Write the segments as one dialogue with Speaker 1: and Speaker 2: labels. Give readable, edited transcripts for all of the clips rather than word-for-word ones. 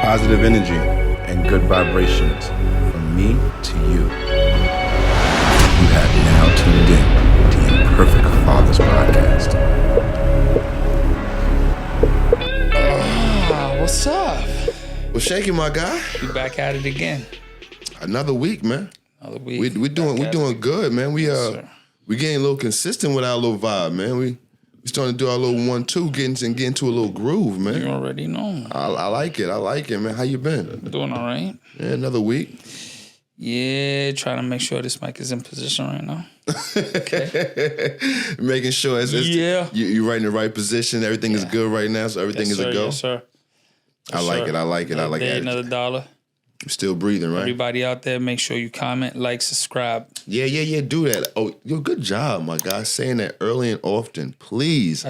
Speaker 1: positive energy and good vibrations from me to you. You have now tuned in to the Imperfect Fathers Podcast.
Speaker 2: What's up?
Speaker 3: What's shaking, my guy?
Speaker 2: We back at it again.
Speaker 3: Another week, man.
Speaker 2: Another week.
Speaker 3: We're doing good, man. We getting a little consistent with our little vibe, man. We starting to do our little 1-2, getting into a little groove, man.
Speaker 2: You already know.
Speaker 3: I like it, man. How you been?
Speaker 2: Doing all right.
Speaker 3: Yeah, another week.
Speaker 2: Yeah, trying to make sure this mic is in position right now. Okay.
Speaker 3: Making sure you're right in the right position. Everything is good right now, so everything is a go.
Speaker 2: Yes, sir.
Speaker 3: I like it.
Speaker 2: Another day, another dollar.
Speaker 3: I'm still breathing, right?
Speaker 2: Everybody out there, make sure you comment, like, subscribe.
Speaker 3: Yeah. Do that. Oh, good job, my guy. Saying that early and often. Please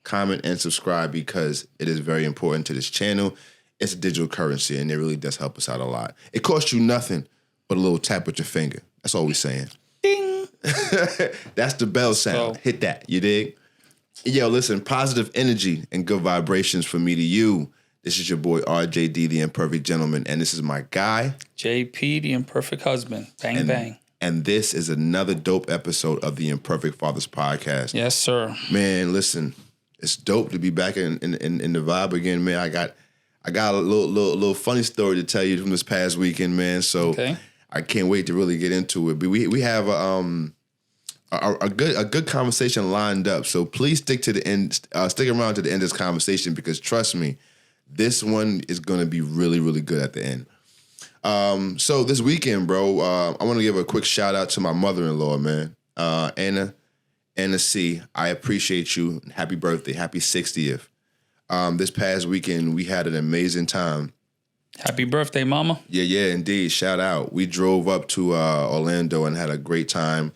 Speaker 3: comment, and subscribe because it is very important to this channel. It's a digital currency, and it really does help us out a lot. It costs you nothing but a little tap with your finger. That's all we're saying.
Speaker 2: Ding.
Speaker 3: That's the bell sound. Hit that. You dig? Yo, listen, positive energy and good vibrations from me to you. This is your boy, RJD, the Imperfect Gentleman, and this is my guy,
Speaker 2: JP, the Imperfect Husband. Bang, bang.
Speaker 3: And this is another dope episode of the Imperfect Fathers Podcast.
Speaker 2: Yes, sir.
Speaker 3: Man, listen, it's dope to be back in the vibe again, man. I got a little funny story to tell you from this past weekend, man. So I can't wait to really get into it. But we have a good conversation lined up. So please stick to the end, stick around to the end of this conversation because trust me, this one is going to be really, really good at the end. So this weekend, bro, I want to give a quick shout out to my mother-in-law, man. Anna C. I appreciate you. Happy birthday. Happy 60th. This past weekend, we had an amazing time.
Speaker 2: Happy birthday, mama.
Speaker 3: Yeah, indeed. Shout out. We drove up to Orlando and had a great time.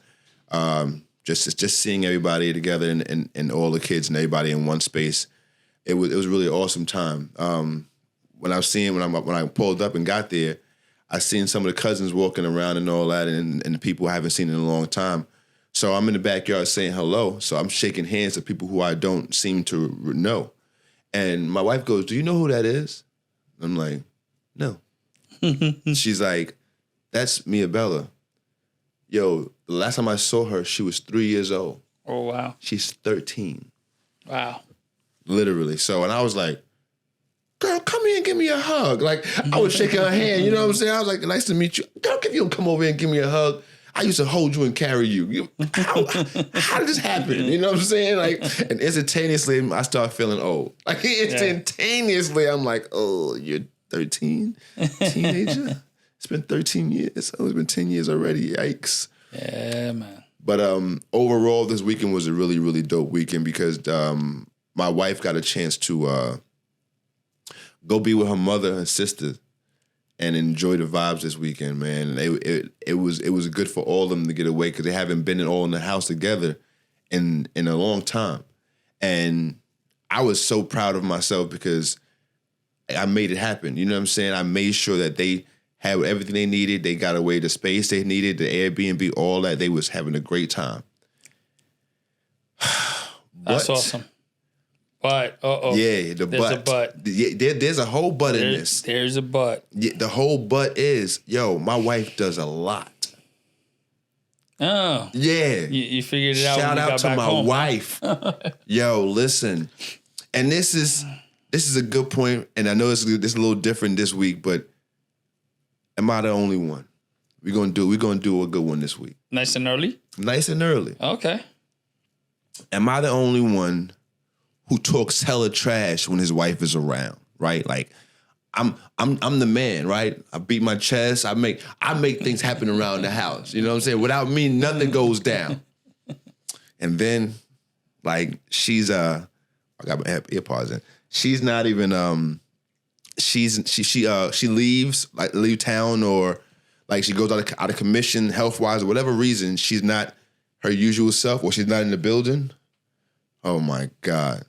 Speaker 3: Just seeing everybody together and all the kids and everybody in one space. It was really an awesome time. When I pulled up and got there, I seen some of the cousins walking around and all that, and the people I haven't seen in a long time. So I'm in the backyard saying hello. So I'm shaking hands with people who I don't seem to know. And my wife goes, "Do you know who that is?" I'm like, "No." She's like, "That's Mia Bella." Yo, the last time I saw her, she was 3 years old.
Speaker 2: Oh, wow.
Speaker 3: She's 13.
Speaker 2: Wow.
Speaker 3: Literally. So, and I was like, "Girl, come here and give me a hug." Like, I was shaking her hand, you know what I'm saying? I was like, "Nice to meet you." "Girl, if you don't come over here and give me a hug, I used to hold you and carry you." How did this happen? You know what I'm saying? Like, and instantaneously, I start feeling old. Like, instantaneously, I'm like, "Oh, you're 13? Teenager?" It's been 13 years. Oh, it's been 10 years already. Yikes.
Speaker 2: Yeah, man.
Speaker 3: But overall, this weekend was a really, really dope weekend because my wife got a chance to go be with her mother and sister and enjoy the vibes this weekend, man. And it was good for all of them to get away because they haven't been all in the house together in a long time. And I was so proud of myself because I made it happen. You know what I'm saying? I made sure that they had everything they needed. They got away the space they needed, the Airbnb, all that. They was having a great time.
Speaker 2: That's awesome. But,
Speaker 3: yeah, there's
Speaker 2: a but.
Speaker 3: Yeah, there's a whole but in this.
Speaker 2: There's a but.
Speaker 3: Yeah, the whole but is, my wife does a lot.
Speaker 2: Oh.
Speaker 3: Yeah.
Speaker 2: You figured it out
Speaker 3: Shout
Speaker 2: when you
Speaker 3: out
Speaker 2: got
Speaker 3: to
Speaker 2: back
Speaker 3: my
Speaker 2: home.
Speaker 3: wife. Yo, listen. And this is a good point, and I know it's a little different this week, but am I the only one? We're gonna do a good one this week.
Speaker 2: Nice and early?
Speaker 3: Nice and early.
Speaker 2: Okay.
Speaker 3: Am I the only one who talks hella trash when his wife is around, right? Like, I'm the man, right? I beat my chest. I make things happen around the house. You know what I'm saying? Without me, nothing goes down. And then, like, she's I got my earpods in. She's not even she leaves, like, leave town, or like she goes out of commission health wise or whatever reason. She's not her usual self, or she's not in the building. Oh my God.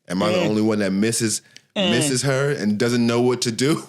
Speaker 3: Am I the only one that misses her and doesn't know what to do?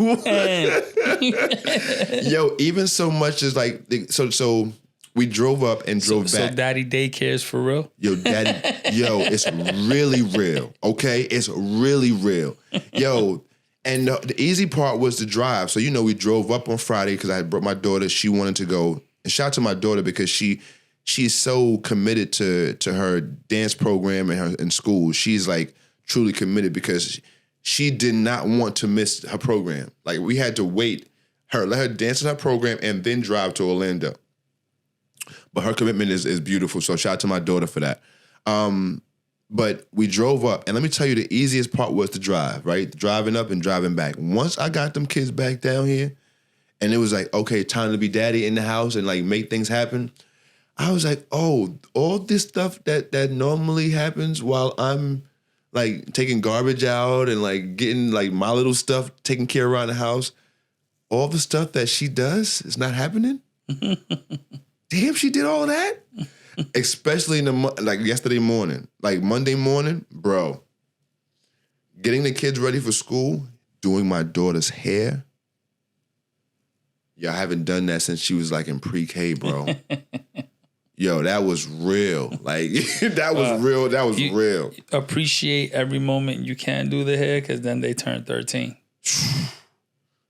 Speaker 3: Yo, even so much as like, so we drove up and drove back.
Speaker 2: So daddy daycare is for real?
Speaker 3: It's really real, okay? It's really real. Yo, And the easy part was the drive. So, we drove up on Friday because I had brought my daughter. She wanted to go. And shout out to my daughter because she's so committed to her dance program and her in school. She's like truly committed because she did not want to miss her program. Like we had to let her dance in her program and then drive to Orlando. But her commitment is beautiful. So shout out to my daughter for that. But we drove up, and let me tell you, the easiest part was the drive, right? Driving up and driving back. Once I got them kids back down here, and it was like, okay, time to be daddy in the house and like make things happen. I was like, oh, all this stuff that normally happens while I'm like taking garbage out and like getting like my little stuff taken care of around the house, all the stuff that she does is not happening. Damn, she did all that? Especially like yesterday morning, like Monday morning, bro. Getting the kids ready for school, doing my daughter's hair. Yo, I haven't done that since she was like in pre-K, bro. Yo, that was real. Like that was real. That was real.
Speaker 2: Appreciate every moment you can do the hair because then they turn 13.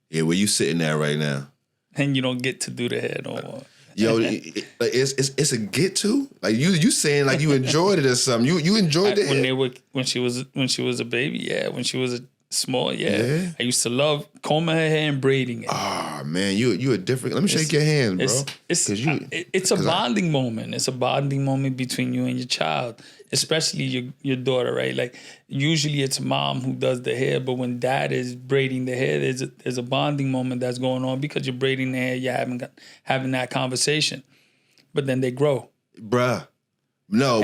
Speaker 3: Yeah, where you sitting there right now?
Speaker 2: And you don't get to do the hair no more.
Speaker 3: Yo, it's a get to like you saying like you enjoyed it or something. You enjoyed it
Speaker 2: when she was a baby. Yeah, when she was small. Yeah, I used to love combing her hair and braiding it.
Speaker 3: Ah man, you a different. Let me shake your hand, bro.
Speaker 2: It's a bonding moment. It's a bonding moment between you and your child, especially your daughter, right? Like usually it's mom who does the hair, but when dad is braiding the hair, there's a bonding moment that's going on because you're braiding the hair, you're having that conversation. But then they grow,
Speaker 3: bruh. No,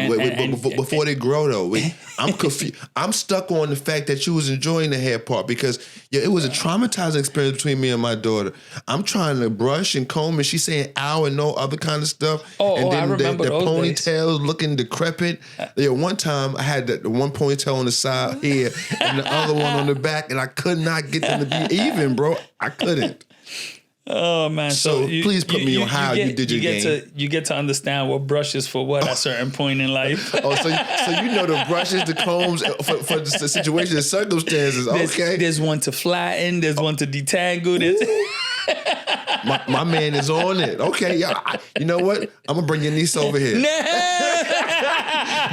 Speaker 3: before they grow though, I'm confused. I'm stuck on the fact that you was enjoying the hair part because it was a traumatizing experience between me and my daughter. I'm trying to brush and comb, and she's saying "ow" and no other kind of stuff. And then
Speaker 2: I remember
Speaker 3: the
Speaker 2: those
Speaker 3: ponytails looking decrepit. One time I had the one ponytail on the side here and the other one on the back, and I could not get them to be even, bro. I couldn't.
Speaker 2: Oh man!
Speaker 3: So please put me on how you did your game.
Speaker 2: You get to understand what brush is for what at a certain point in life.
Speaker 3: So you know the brushes, the combs for the situation and circumstances. Okay,
Speaker 2: there's one to flatten. There's one to detangle.
Speaker 3: My man is on it. Okay, yeah. You know what? I'm gonna bring your niece over here. You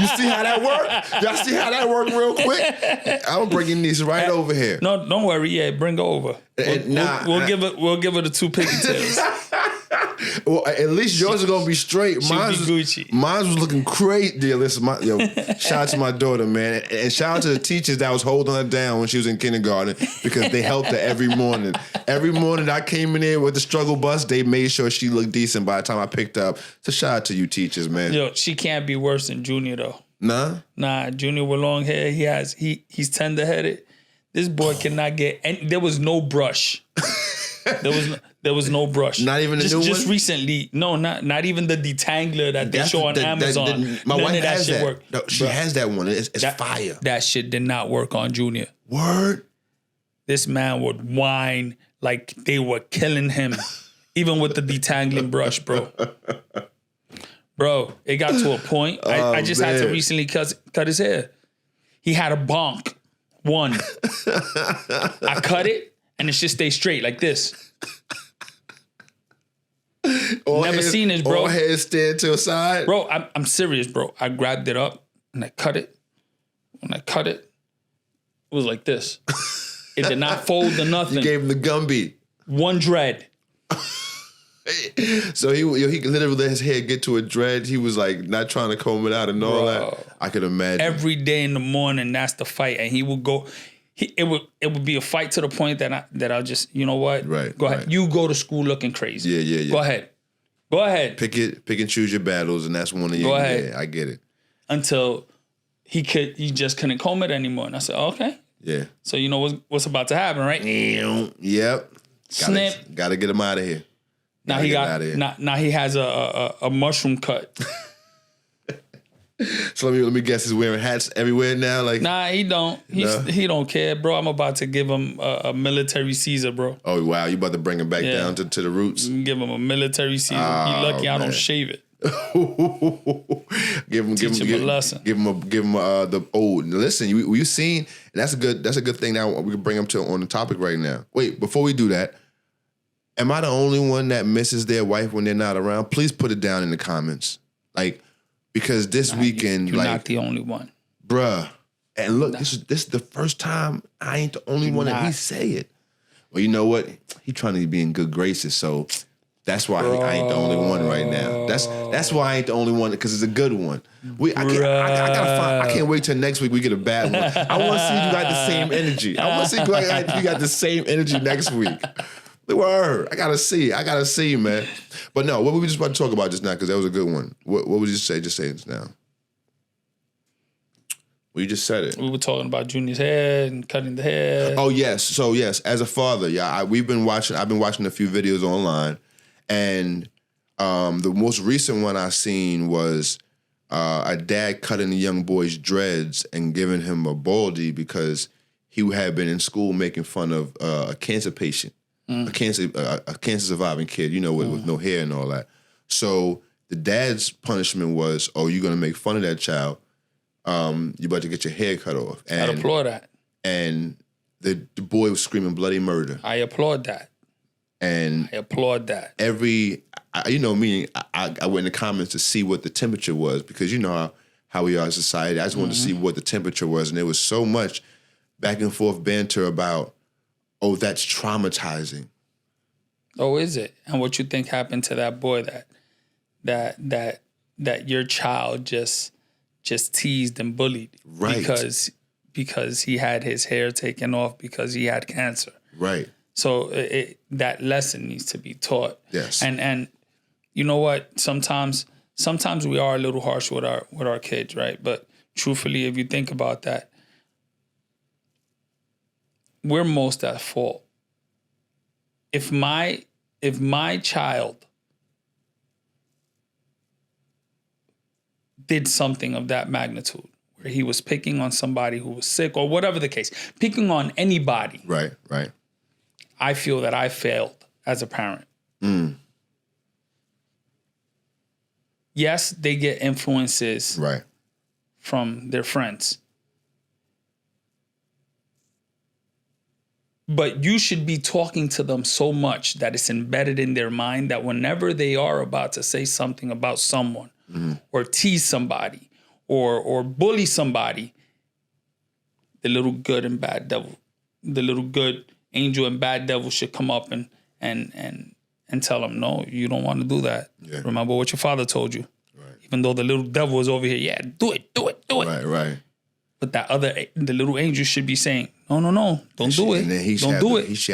Speaker 3: see how that worked? Y'all see how that worked real quick? I'm gonna bring your niece right over here.
Speaker 2: No, don't worry. Yeah, bring her over. We'll give her the 2 pigtails.
Speaker 3: Well, at least yours are gonna be straight. Mine was looking great, dear. Listen, shout out to my daughter, man, and shout out to the teachers that was holding her down when she was in kindergarten because they helped her every morning. Every morning I came in there with the struggle bus, they made sure she looked decent by the time I picked her up. So shout out to you teachers, man.
Speaker 2: Yo, she can't be worse than Junior though. Nah, Junior with long hair. He's tender-headed. This boy cannot get, and there was no brush. There was no brush.
Speaker 3: Not even the new one?
Speaker 2: Just recently. No, not even the detangler that they show on Amazon.
Speaker 3: My wife has that.
Speaker 2: Worked.
Speaker 3: No, she has that one. It's fire.
Speaker 2: That shit did not work on Junior.
Speaker 3: Word?
Speaker 2: This man would whine like they were killing him, even with the detangling brush, bro. Bro, it got to a point. I just had to recently cut his hair. He had a bonk. One. I cut it, and it should stay straight like this. Never seen this, bro.
Speaker 3: All heads stand to a side.
Speaker 2: Bro, I'm serious, bro. I grabbed it up, and I cut it. When I cut it, it was like this. It did not fold or nothing.
Speaker 3: You gave him the Gumby.
Speaker 2: One dread.
Speaker 3: So he could literally let his hair get to a dread. He was like not trying to comb it out and all that. I could imagine.
Speaker 2: Every day in the morning, that's the fight, and he would go. It would be a fight to the point that I'll just, you know what?
Speaker 3: Right.
Speaker 2: Go ahead. You go to school looking crazy.
Speaker 3: Yeah.
Speaker 2: Go ahead.
Speaker 3: Pick and choose your battles, and that's one of your. Go ahead. Yeah, I get it.
Speaker 2: Until he just couldn't comb it anymore, and I said, okay.
Speaker 3: Yeah.
Speaker 2: So you know what's about to happen, right?
Speaker 3: Yep.
Speaker 2: Snip.
Speaker 3: Gotta get him out of here.
Speaker 2: Now he has a mushroom cut.
Speaker 3: So let me guess, he's wearing hats everywhere now. Like,
Speaker 2: nah, he don't. He don't care, bro. I'm about to give him a military Caesar, bro.
Speaker 3: Oh wow, you about to bring him back down to the roots?
Speaker 2: Give him a military Caesar. He lucky I don't shave it.
Speaker 3: Give him
Speaker 2: a lesson.
Speaker 3: Give him the old. Listen, you seen? And that's a good thing. Now we can bring him to on the topic right now. Wait, before we do that, am I the only one that misses their wife when they're not around? Please put it down in the comments. Like, because this weekend,
Speaker 2: you're
Speaker 3: like,
Speaker 2: not the only one,
Speaker 3: bruh. And look, this is the first time I ain't the only one that he say it. Well, you know what? He trying to be in good graces, so that's why I ain't the only one right now. That's why I ain't the only one, because it's a good one. I can't wait till next week we get a bad one. I want to see you got the same energy. I want to see you got the same energy next week. Word. I gotta see, man. But no, what were we just about to talk about just now? Because that was a good one. What would you say? Just say it now. Well, you just said it.
Speaker 2: We were talking about Junior's hair and cutting the hair.
Speaker 3: Oh yes. So yes, as a father, I've been watching a few videos online, and the most recent one I seen was a dad cutting a young boy's dreads and giving him a baldy because he had been in school making fun of a cancer patient. A cancer surviving kid, with no hair and all that. So the dad's punishment was, you're gonna make fun of that child. You about to get your hair cut off. And
Speaker 2: I applaud that.
Speaker 3: And the boy was screaming bloody murder.
Speaker 2: I applaud that.
Speaker 3: And
Speaker 2: I applaud that.
Speaker 3: I went in the comments to see what the temperature was, because you know how we are as a society. I just wanted to see what the temperature was, and there was so much back and forth banter about, that's traumatizing.
Speaker 2: Oh, is it? And what you think happened to that boy that your child just teased and bullied,
Speaker 3: right?
Speaker 2: Because he had his hair taken off because he had cancer,
Speaker 3: right?
Speaker 2: So that lesson needs to be taught.
Speaker 3: Yes.
Speaker 2: And you know what? Sometimes we are a little harsh with our kids, right? But truthfully, if you think about that, we're most at fault. If my child did something of that magnitude, where he was picking on somebody who was sick or whatever the case, picking on anybody.
Speaker 3: Right.
Speaker 2: I feel that I failed as a parent. Yes, they get influences
Speaker 3: right
Speaker 2: from their friends. But you should be talking to them so much that it's embedded in their mind that whenever they are about to say something about someone or tease somebody or bully somebody, the little good and bad devil, the little good angel and bad devil should come up and tell them, no, you don't want to do that. Yeah. Remember what your father told you. Right. Even though the little devil was over here, do it.
Speaker 3: Right.
Speaker 2: But the little angel should be saying, no, don't do it.
Speaker 3: And then he should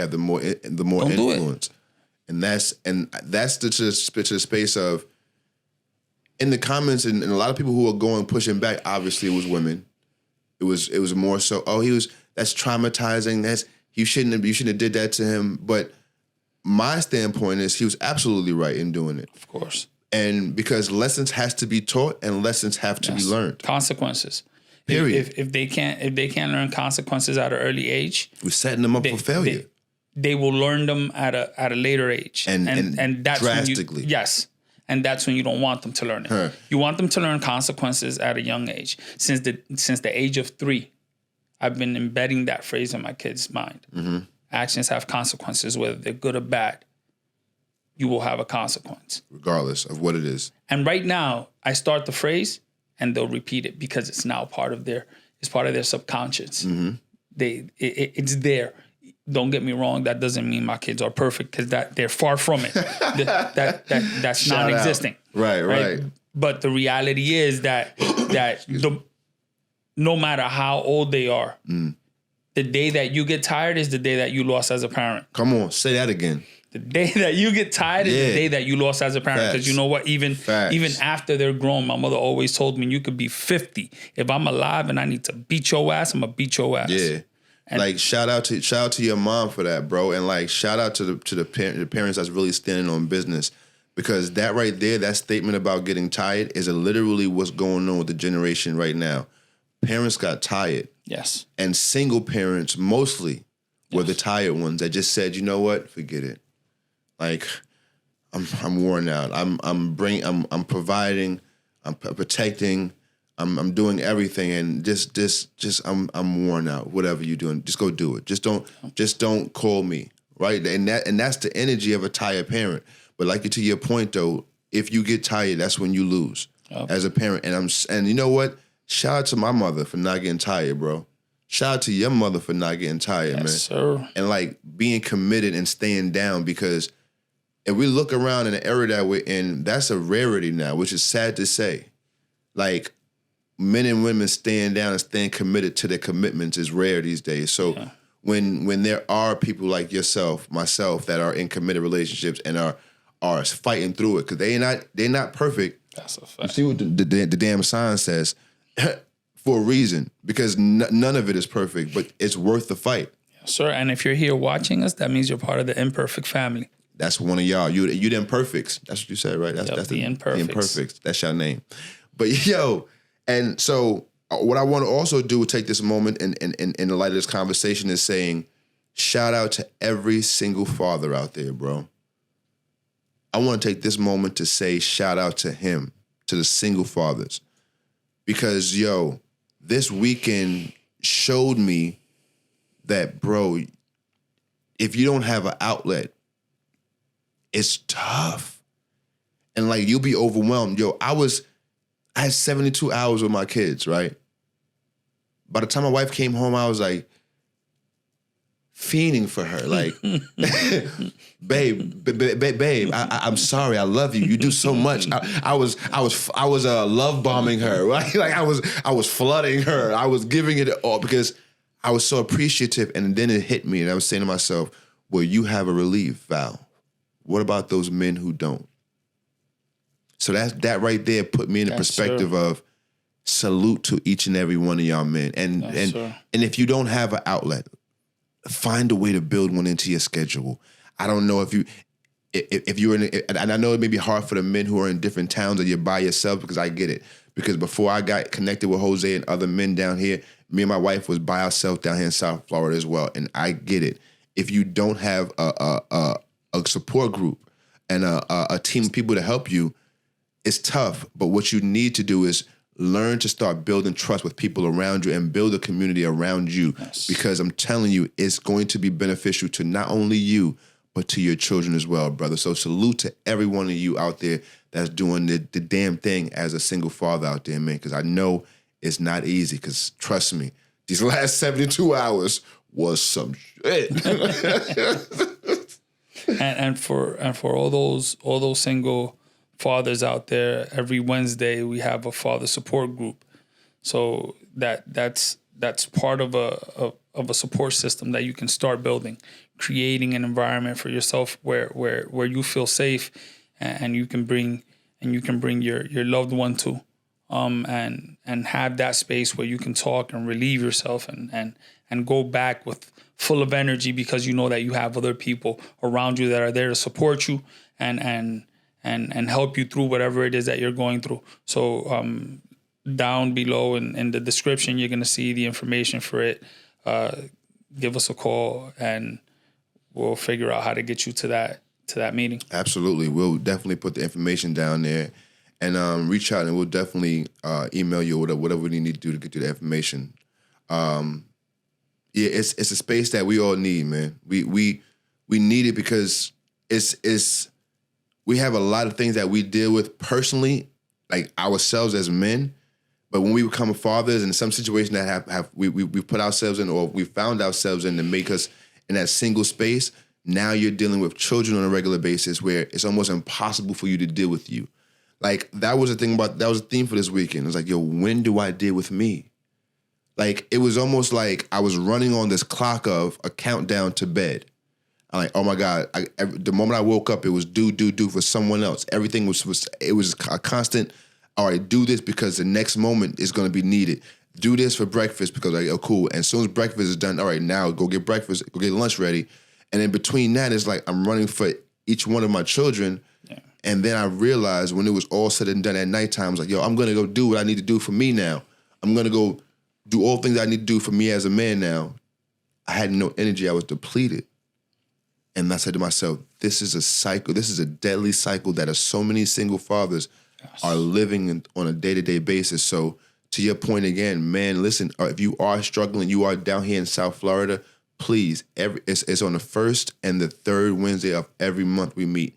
Speaker 3: have the more influence. And that's to the space of, in the comments, and a lot of people who are pushing back, obviously it was women. It was more so, that's traumatizing. You shouldn't have did that to him. But my standpoint is he was absolutely right in doing it.
Speaker 2: Of course.
Speaker 3: And because lessons has to be taught and lessons have to be learned.
Speaker 2: Consequences.
Speaker 3: Period.
Speaker 2: If they can't learn consequences at an early age,
Speaker 3: we're setting them up for failure.
Speaker 2: They will learn them at a later age, and that's
Speaker 3: drastically.
Speaker 2: And that's when you don't want them to learn it. You want them to learn consequences at a young age. Since the age of 3, I've been embedding that phrase in my kids' mind. Mm-hmm. Actions have consequences, whether they're good or bad. You will have a consequence,
Speaker 3: regardless of what it is.
Speaker 2: And right now, I start the phrase, and they'll repeat it because it's now part of their subconscious. Mm-hmm. It's there. Don't get me wrong. That doesn't mean my kids are perfect, because they're far from it. That's non-existent.
Speaker 3: Right.
Speaker 2: But the reality is that no matter how old they are, the day that you get tired is the day that you lost as a parent.
Speaker 3: Come on, say that again.
Speaker 2: The day that you get tired is the day that you lost as a parent. Because you know what? Even after they're grown, my mother always told me, you could be 50. If I'm alive and I need to beat your ass, I'm going to beat your ass.
Speaker 3: Yeah. And like, shout out to your mom for that, bro. And like, shout out to the parents that's really standing on business. Because that right there, that statement about getting tired is literally what's going on with the generation right now. Parents got tired.
Speaker 2: Yes. And
Speaker 3: single parents mostly were the tired ones that just said, you know what? Forget it. Like, I'm worn out. I'm providing. I'm protecting. I'm doing everything, and just I'm worn out. Whatever you're doing, just go do it. Just don't call me, right? And that's the energy of a tired parent. But like to your point though, if you get tired, that's when you lose as a parent. And you know what? Shout out to my mother for not getting tired, bro. Shout out to your mother for not getting tired, man.
Speaker 2: Sir.
Speaker 3: And like being committed and staying down, because if we look around in the era that we're in, that's a rarity now, which is sad to say. Like, men and women staying down and staying committed to their commitments is rare these days. So when there are people like yourself, myself, that are in committed relationships and are fighting through it, because they're not perfect.
Speaker 2: That's a fact.
Speaker 3: You see what the damn sign says for a reason, because none of it is perfect, but it's worth the fight.
Speaker 2: Yes, sir. And if you're here watching us, that means you're part of the Imperfect family.
Speaker 3: That's one of y'all. You the Imperfects. That's what you said, right? That's
Speaker 2: the Imperfects.
Speaker 3: The Imperfects. That's your name. But yo. And so what I want to also do, take this moment in the light of this conversation, is saying, shout out to every single father out there, bro. I want to take this moment to say shout out to him, to the single fathers. Because, yo, this weekend showed me that, bro, if you don't have an outlet, it's tough. And, like, you'll be overwhelmed. Yo, I had 72 hours with my kids, right? By the time my wife came home, I was like fiending for her. Like, babe, I'm sorry. I love you. You do so much. I was love bombing her, right? Like I was flooding her. I was giving it all because I was so appreciative. And then it hit me, and I was saying to myself, well, you have a relief valve. What about those men who don't? So that right there put me in the perspective of salute to each and every one of y'all men. And if you don't have an outlet, find a way to build one into your schedule. I don't know if you're and I know it may be hard for the men who are in different towns or you're by yourself, because I get it. Because before I got connected with Jose and other men down here, me and my wife was by ourselves down here in South Florida as well. And I get it. If you don't have a support group and a team of people to help you, it's tough, but what you need to do is learn to start building trust with people around you and build a community around you. Yes. Because I'm telling you, it's going to be beneficial to not only you, but to your children as well, brother. So salute to every one of you out there that's doing the damn thing as a single father out there, man, because I know it's not easy, because trust me, these last 72 hours was some shit.
Speaker 2: and for all those single fathers out there, every Wednesday we have a father support group. So that's part of a support system that you can start building, creating an environment for yourself where you feel safe and you can bring your loved one to, and have that space where you can talk and relieve yourself and go back with full of energy, because you know that you have other people around you that are there to support you and help you through whatever it is that you're going through. So down below in the description, you're going to see the information for it. Give us a call and we'll figure out how to get you to that meeting. Absolutely. We'll definitely put the information down there and reach out, and we'll definitely email you or whatever we need to do to get you the information. Yeah, it's a space that we all need, man. We need it because it's we have a lot of things that we deal with personally, like ourselves as men. But when we become fathers, in some situation that we put ourselves in, or we found ourselves in, to make us in that single space, now you're dealing with children on a regular basis where it's almost impossible for you to deal with you. Like that was a theme for this weekend. It was like, yo, when do I deal with me? Like it was almost like I was running on this clock of a countdown to bed. I'm like, oh my God. The moment I woke up, it was do for someone else. Everything was a constant, all right, do this because the next moment is going to be needed. Do this for breakfast because, like, oh, cool. And as soon as breakfast is done, all right, now go get breakfast, go get lunch ready. And in between that, it's like I'm running for each one of my children. Yeah. And then I realized when it was all said and done at nighttime, I was like, yo, I'm going to go do what I need to do for me now. I'm going to go do all things I need to do for me as a man now. I had no energy. I was depleted. And I said to myself, this is a cycle. This is a deadly cycle that so many single fathers
Speaker 3: are living on a day-to-day basis. So to your point again, man, listen, if you are struggling, you are down here in South Florida, please, it's on the first and the third Wednesday of every month we meet.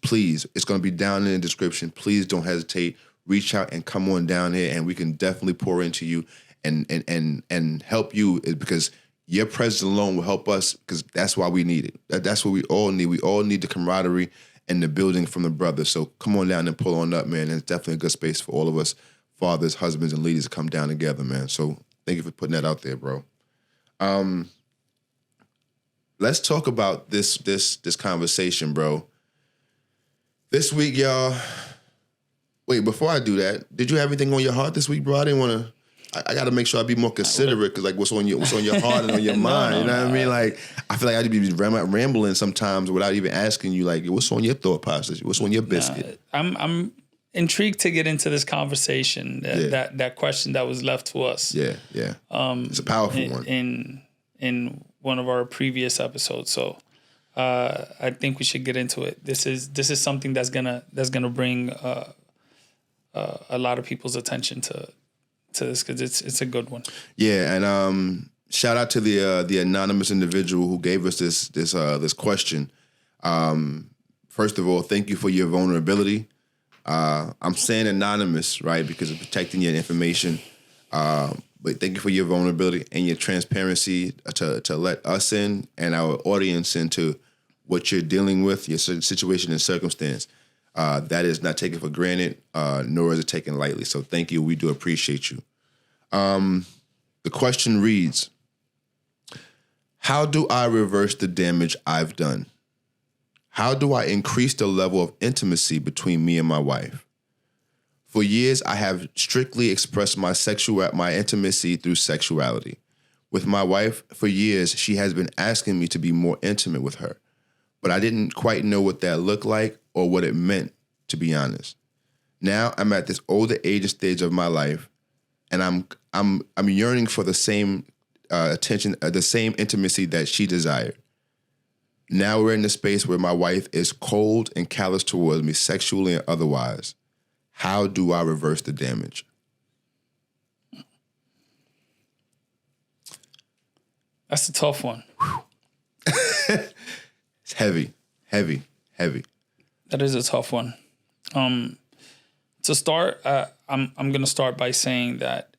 Speaker 3: Please, it's going to be down in the description. Please don't hesitate. Reach out and come on down here, and we can definitely pour into you and help you, because your presence alone will help us, because that's why we need it. That's what we all need. We all need the camaraderie and the building from the brothers. So come on down and pull on up, man. And it's definitely a good space for all of us, fathers, husbands, and leaders to come down together, man. So thank you for putting that out there, bro. Let's talk about this conversation, bro. This week, y'all. Wait, before I do that, did you have anything on your heart this week, bro? I didn't want to. I got to make sure I be more considerate, because like what's on your heart and on your mind. You know what I mean? Like, I feel like I'd be rambling sometimes without even asking you, like, what's on your thought process? What's on your biscuit?
Speaker 2: I'm intrigued to get into this conversation. That question that was left to us.
Speaker 3: Yeah. It's a powerful one.
Speaker 2: In one of our previous episodes. So I think we should get into it. This is something that's gonna bring a lot of people's attention to this, because it's a good one.
Speaker 3: Yeah, and shout out to the anonymous individual who gave us this question. First of all, thank you for your vulnerability. I'm saying anonymous, right, because of protecting your information. But thank you for your vulnerability and your transparency to let us in and our audience into what you're dealing with, your situation and circumstance. That is not taken for granted, nor is it taken lightly. So thank you. We do appreciate you. The question reads, how do I reverse the damage I've done? How do I increase the level of intimacy between me and my wife? For years, I have strictly expressed my intimacy through sexuality. With my wife, for years, she has been asking me to be more intimate with her, but I didn't quite know what that looked like or what it meant, to be honest. Now I'm at this older age stage of my life, and I'm yearning for the same attention, the same intimacy that she desired. Now we're in the space where my wife is cold and callous towards me, sexually and otherwise. How do I reverse the damage?
Speaker 2: That's a tough one.
Speaker 3: It's heavy.
Speaker 2: That is a tough one. To start, I'm going to start by saying that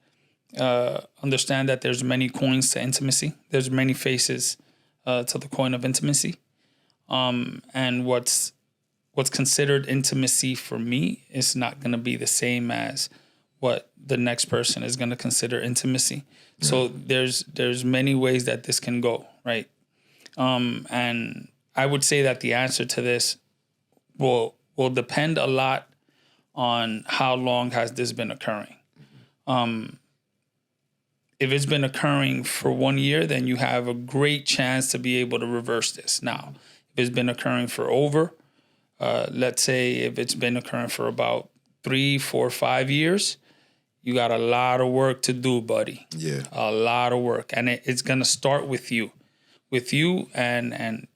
Speaker 2: understand that there's many coins to intimacy. There's many faces to the coin of intimacy. And what's considered intimacy for me is not going to be the same as what the next person is going to consider intimacy. Yeah. So there's many ways that this can go, right? And I would say that the answer to this will depend a lot on how long has this been occurring. If it's been occurring for 1 year, then you have a great chance to be able to reverse this. Now, if it's been occurring for over, let's say if it's been occurring for about 3, 4, 5 years, you got a lot of work to do, buddy.
Speaker 3: Yeah.
Speaker 2: A lot of work. And it's going to start with you and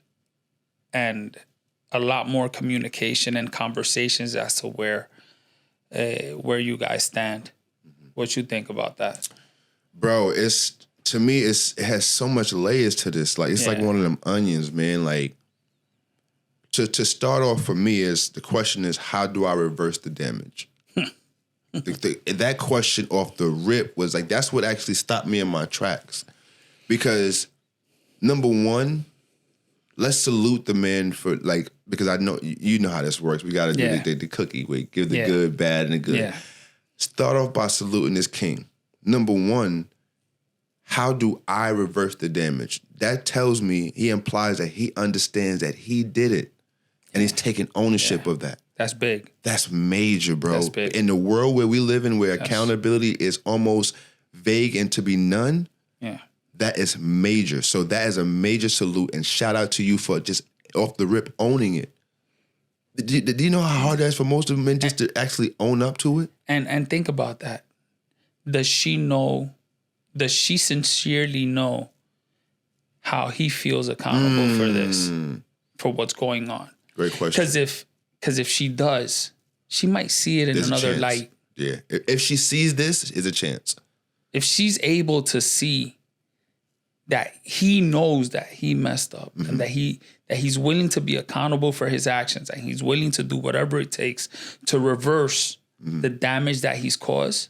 Speaker 2: a lot more communication and conversations as to where you guys stand. What you think about that?
Speaker 3: Bro, to me, it has so much layers to this. Like, it's like one of them onions, man. Like, to start off for me, the question is, how do I reverse the damage? That question off the rip was like, that's what actually stopped me in my tracks. Because, number one, let's salute the man for, like, because I know, you know how this works. We got to do the cookie. We give the good, bad, and the good. Yeah. Start off by saluting this king. Number one, how do I reverse the damage? That tells me, he implies that he understands that he did it. And he's taking ownership of that.
Speaker 2: That's big.
Speaker 3: That's major, bro.
Speaker 2: That's big.
Speaker 3: In the world where we live in, where accountability is almost vague and to be none, that is major. So that is a major salute, and shout out to you for just off the rip owning it. Do you know how hard that is for most of men just to actually own up to it?
Speaker 2: And think about that. Does she sincerely know how he feels accountable for this, for what's going on?
Speaker 3: Great question.
Speaker 2: Because if she does, she might see it in
Speaker 3: There's a
Speaker 2: another
Speaker 3: chance.
Speaker 2: light.
Speaker 3: Yeah. If she sees this, is a chance.
Speaker 2: If she's able to see that he knows that he messed up and that he's willing to be accountable for his actions, and he's willing to do whatever it takes to reverse the damage that he's caused,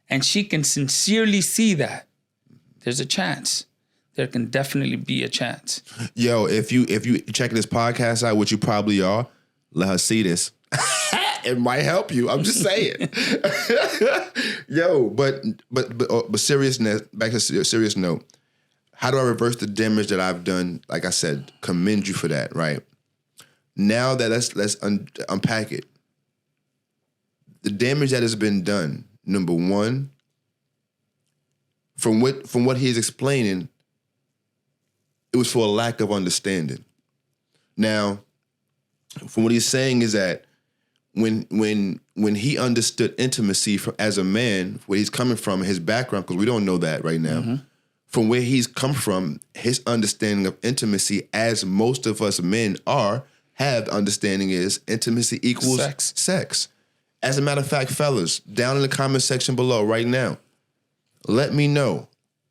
Speaker 2: and she can sincerely see that, there's a chance. There can definitely be a chance.
Speaker 3: Yo, if you check this podcast out, which you probably are, let her see this. It might help you. I'm just saying. Yo, but seriousness. Back to a serious note. How do I reverse the damage that I've done? Like I said, commend you for that. Right now, that let's unpack it. The damage that has been done. Number one, from what he's explaining, it was for a lack of understanding. Now, from what he's saying is that when he understood intimacy as a man, where he's coming from, his background, because we don't know that right now, from where he's come from, his understanding of intimacy, as most of us men have the understanding is intimacy equals sex. As a matter of fact, fellas, down in the comment section below right now, let me know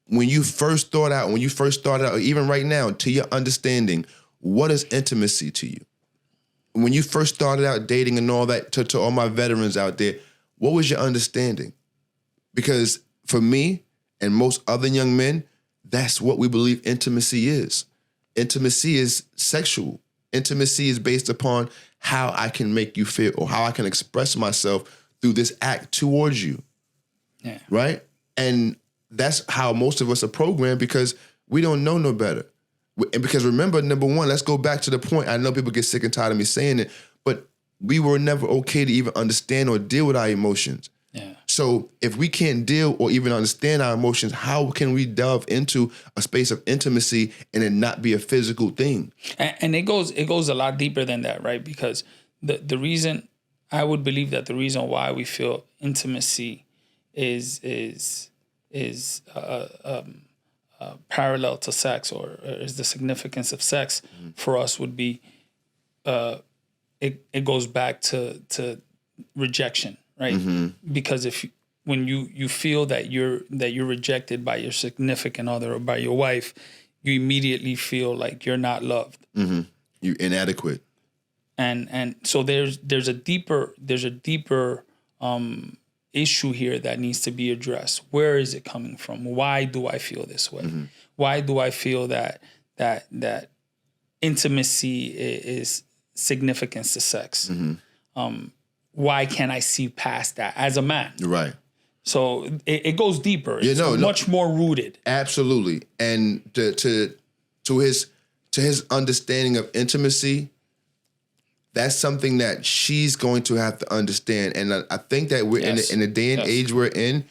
Speaker 3: when you first started out, or even right now, to your understanding, what is intimacy to you? When you first started out dating and all that, to all my veterans out there, what was your understanding? Because for me and most other young men, that's what we believe intimacy is. Intimacy is sexual. Intimacy is based upon how I can make you feel or how I can express myself through this act towards you.
Speaker 2: Yeah.
Speaker 3: Right? And that's how most of us are programmed, because we don't know no better. And because remember, number one, let's go back to the point. I know people get sick and tired of me saying it, but we were never okay to even understand or deal with our emotions.
Speaker 2: Yeah.
Speaker 3: So if we can't deal or even understand our emotions, how can we delve into a space of intimacy and it not be a physical thing?
Speaker 2: And it goes a lot deeper than that, right? Because the reason, I would believe that the reason why we feel intimacy is parallel to sex, or is the significance of sex for us, would be it goes back to rejection, right? Because when you feel that you're rejected by your significant other or by your wife, you immediately feel like you're not loved.
Speaker 3: You're inadequate.
Speaker 2: And so there's a deeper issue here that needs to be addressed. Where is it coming from? Why do I feel this way? Why do I feel that intimacy is significance to sex? Why can't I see past that as a man?
Speaker 3: Right.
Speaker 2: So it goes deeper.
Speaker 3: Yeah,
Speaker 2: It's much more rooted.
Speaker 3: Absolutely. And to his understanding of intimacy, that's something that she's going to have to understand. And I think that we're in the day and age we're in,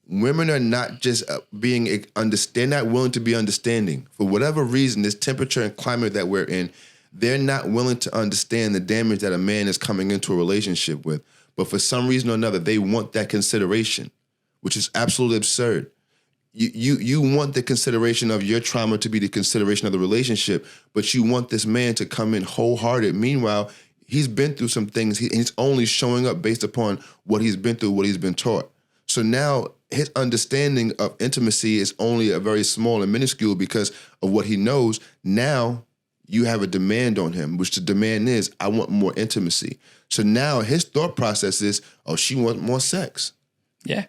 Speaker 3: women are not just not willing to be understanding. For whatever reason, this temperature and climate that we're in, they're not willing to understand the damage that a man is coming into a relationship with. But for some reason or another, they want that consideration, which is absolutely absurd. You want the consideration of your trauma to be the consideration of the relationship, but you want this man to come in wholehearted. Meanwhile, he's been through some things. He's only showing up based upon what he's been through, what he's been taught. So now his understanding of intimacy is only a very small and minuscule because of what he knows. Now you have a demand on him, which the demand is, I want more intimacy. So now his thought process is, oh, she wants more sex.
Speaker 2: Yeah.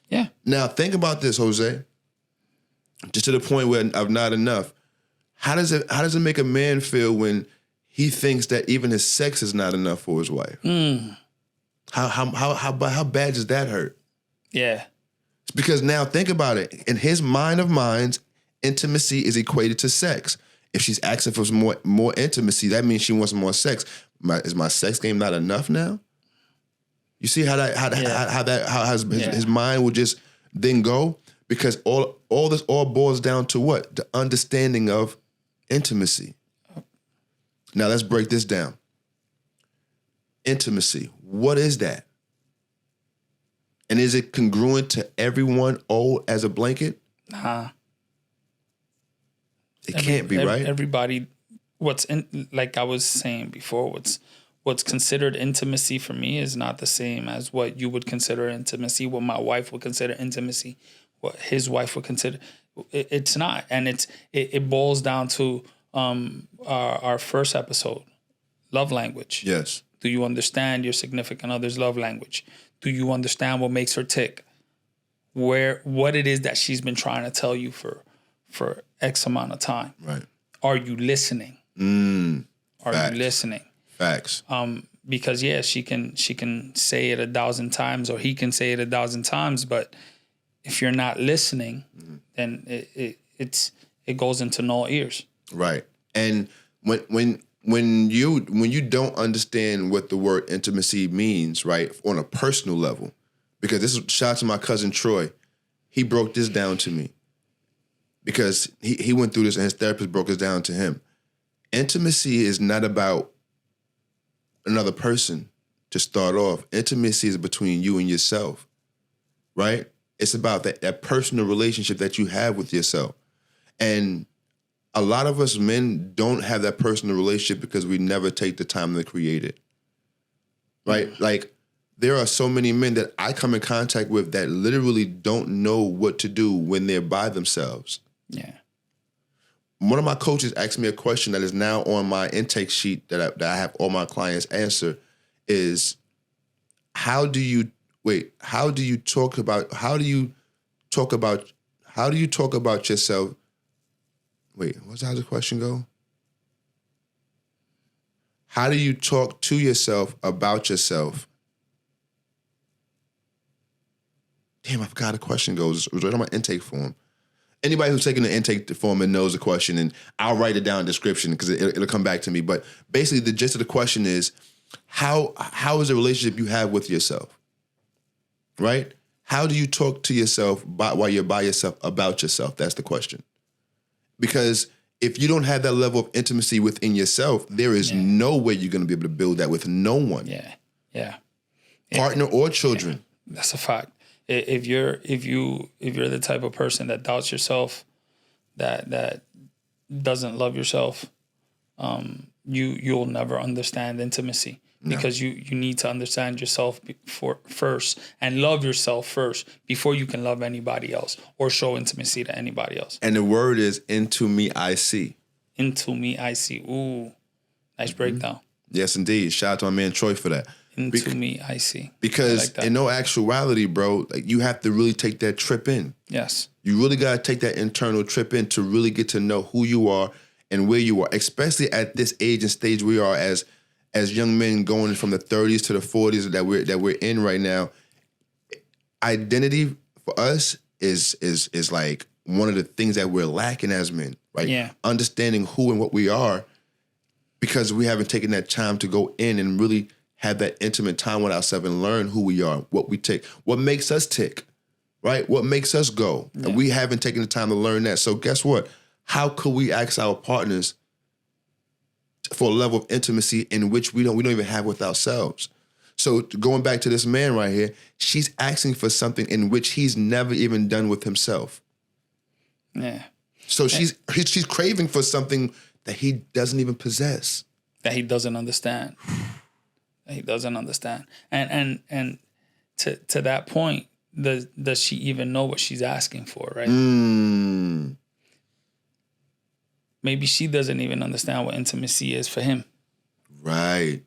Speaker 2: Yeah.
Speaker 3: Now think about this, Jose. Just to the point where of not enough. How does it make a man feel when he thinks that even his sex is not enough for his wife? How bad does that hurt?
Speaker 2: Yeah.
Speaker 3: Because now think about it. In his mind of minds, intimacy is equated to sex. If she's asking for some more intimacy, that means she wants more sex. Is my sex game not enough now? You see how his mind will just then go? Because all this boils down to what? The understanding of intimacy. Now let's break this down. Intimacy. What is that? And is it congruent to everyone all as a blanket?
Speaker 2: Nah.
Speaker 3: It can't be, right?
Speaker 2: Everybody, like I was saying before, what's considered intimacy for me is not the same as what you would consider intimacy, what my wife would consider intimacy, what his wife would consider. It's not. And it boils down to our first episode, love language.
Speaker 3: Yes.
Speaker 2: Do you understand your significant other's love language? Do you understand what makes her tick? What it is that she's been trying to tell you for X amount of time?
Speaker 3: Right.
Speaker 2: Are you listening? Are
Speaker 3: Facts.
Speaker 2: you listening?
Speaker 3: Facts.
Speaker 2: Because she can say it 1,000 times, or he can say it 1,000 times, but if you're not listening, then it goes into null ears.
Speaker 3: Right. And when you don't understand what the word intimacy means, right, on a personal level, because this is shout out to my cousin Troy, he broke this down to me because he went through this and his therapist broke this down to him. Intimacy is not about another person to start off. Intimacy is between you and yourself, right? It's about that personal relationship that you have with yourself. And a lot of us men don't have that personal relationship because we never take the time to create it, right? Like, there are so many men that I come in contact with that literally don't know what to do when they're by themselves.
Speaker 2: Yeah.
Speaker 3: One of my coaches asked me a question that is now on my intake sheet that I have all my clients answer is, how do you talk about yourself? Wait, how's the question go? How do you talk to yourself about yourself? Damn, I forgot how the question goes. It was right on my intake form. Anybody who's taking the intake form and knows the question, and I'll write it down in the description because it'll come back to me. But basically, the gist of the question is, how is the relationship you have with yourself? Right? How do you talk to yourself while you're by yourself about yourself? That's the question. Because if you don't have that level of intimacy within yourself, there is no way you're going to be able to build that with no one.
Speaker 2: Yeah.
Speaker 3: Partner or children.
Speaker 2: Yeah. That's a fact. If you're the type of person that doubts yourself, that doesn't love yourself, you'll never understand intimacy. Because you need to understand yourself first and love yourself first before you can love anybody else or show intimacy to anybody else.
Speaker 3: And the word is, into me I see.
Speaker 2: Into me I see. Ooh, nice breakdown.
Speaker 3: Yes, indeed. Shout out to my man Troy for that.
Speaker 2: Into me I see.
Speaker 3: Because in no actuality, bro, like, you have to really take that trip in.
Speaker 2: Yes.
Speaker 3: You really got to take that internal trip in to really get to know who you are and where you are, especially at this age and stage we are as young men going from the 30s to the 40s that we're in right now. Identity for us is like one of the things that we're lacking as men, right?
Speaker 2: Yeah.
Speaker 3: Understanding who and what we are, because we haven't taken that time to go in and really have that intimate time with ourselves and learn who we are, what we take, what makes us tick, right? What makes us go. Yeah. And we haven't taken the time to learn that. So guess what? How could we ask our partners for a level of intimacy in which we don't even have with ourselves? So going back to this man right here, she's asking for something in which he's never even done with himself.
Speaker 2: Yeah.
Speaker 3: So she's craving for something that he doesn't even possess.
Speaker 2: That he doesn't understand. He doesn't understand. And to that point, does she even know what she's asking for, right? Maybe she doesn't even understand what intimacy is for him. Right.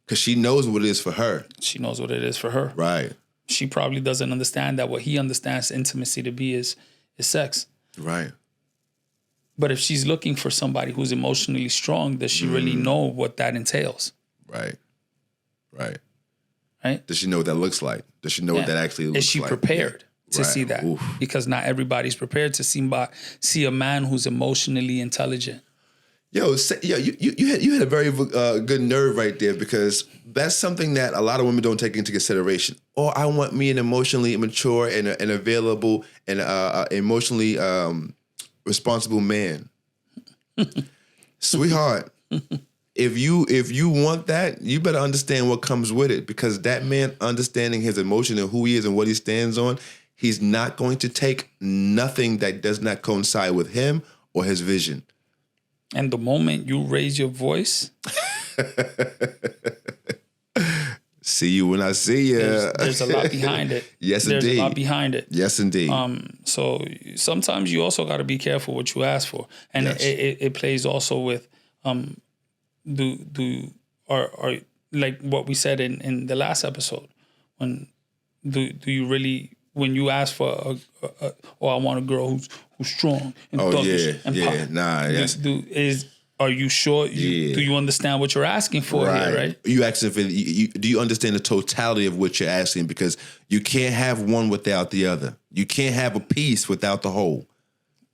Speaker 3: Because she knows what it is for her.
Speaker 2: She knows what it is for her.
Speaker 3: Right.
Speaker 2: She probably doesn't understand that what he understands intimacy to be is sex.
Speaker 3: Right.
Speaker 2: But if she's looking for somebody who's emotionally strong, does she really know what that entails?
Speaker 3: Right. Right.
Speaker 2: Right?
Speaker 3: Does she know what that looks like? Does she know what that actually looks like?
Speaker 2: Is she prepared to see that? Oof. Because not everybody's prepared to see a man who's emotionally intelligent.
Speaker 3: You had a very good nerve right there, because that's something that a lot of women don't take into consideration. Oh, I want me an emotionally mature and available and emotionally responsible man. Sweetheart, if you want that, you better understand what comes with it, because that man understanding his emotion and who he is and what he stands on, he's not going to take nothing that does not coincide with him or his vision.
Speaker 2: And the moment you raise your voice,
Speaker 3: See you when I see you.
Speaker 2: There's a lot behind it.
Speaker 3: Yes,
Speaker 2: there's
Speaker 3: indeed.
Speaker 2: a lot behind it.
Speaker 3: Yes, indeed.
Speaker 2: So sometimes you also got to be careful what you ask for, and
Speaker 3: Yes.
Speaker 2: it plays also with are like what we said in the last episode. When do you really, when you ask for I want a girl who's strong and thuggish and pop.
Speaker 3: Nah, yes.
Speaker 2: Are you sure? Do you understand what you're asking for here, right?
Speaker 3: You asking for, do you understand the totality of what you're asking? Because you can't have one without the other. You can't have a piece without the whole.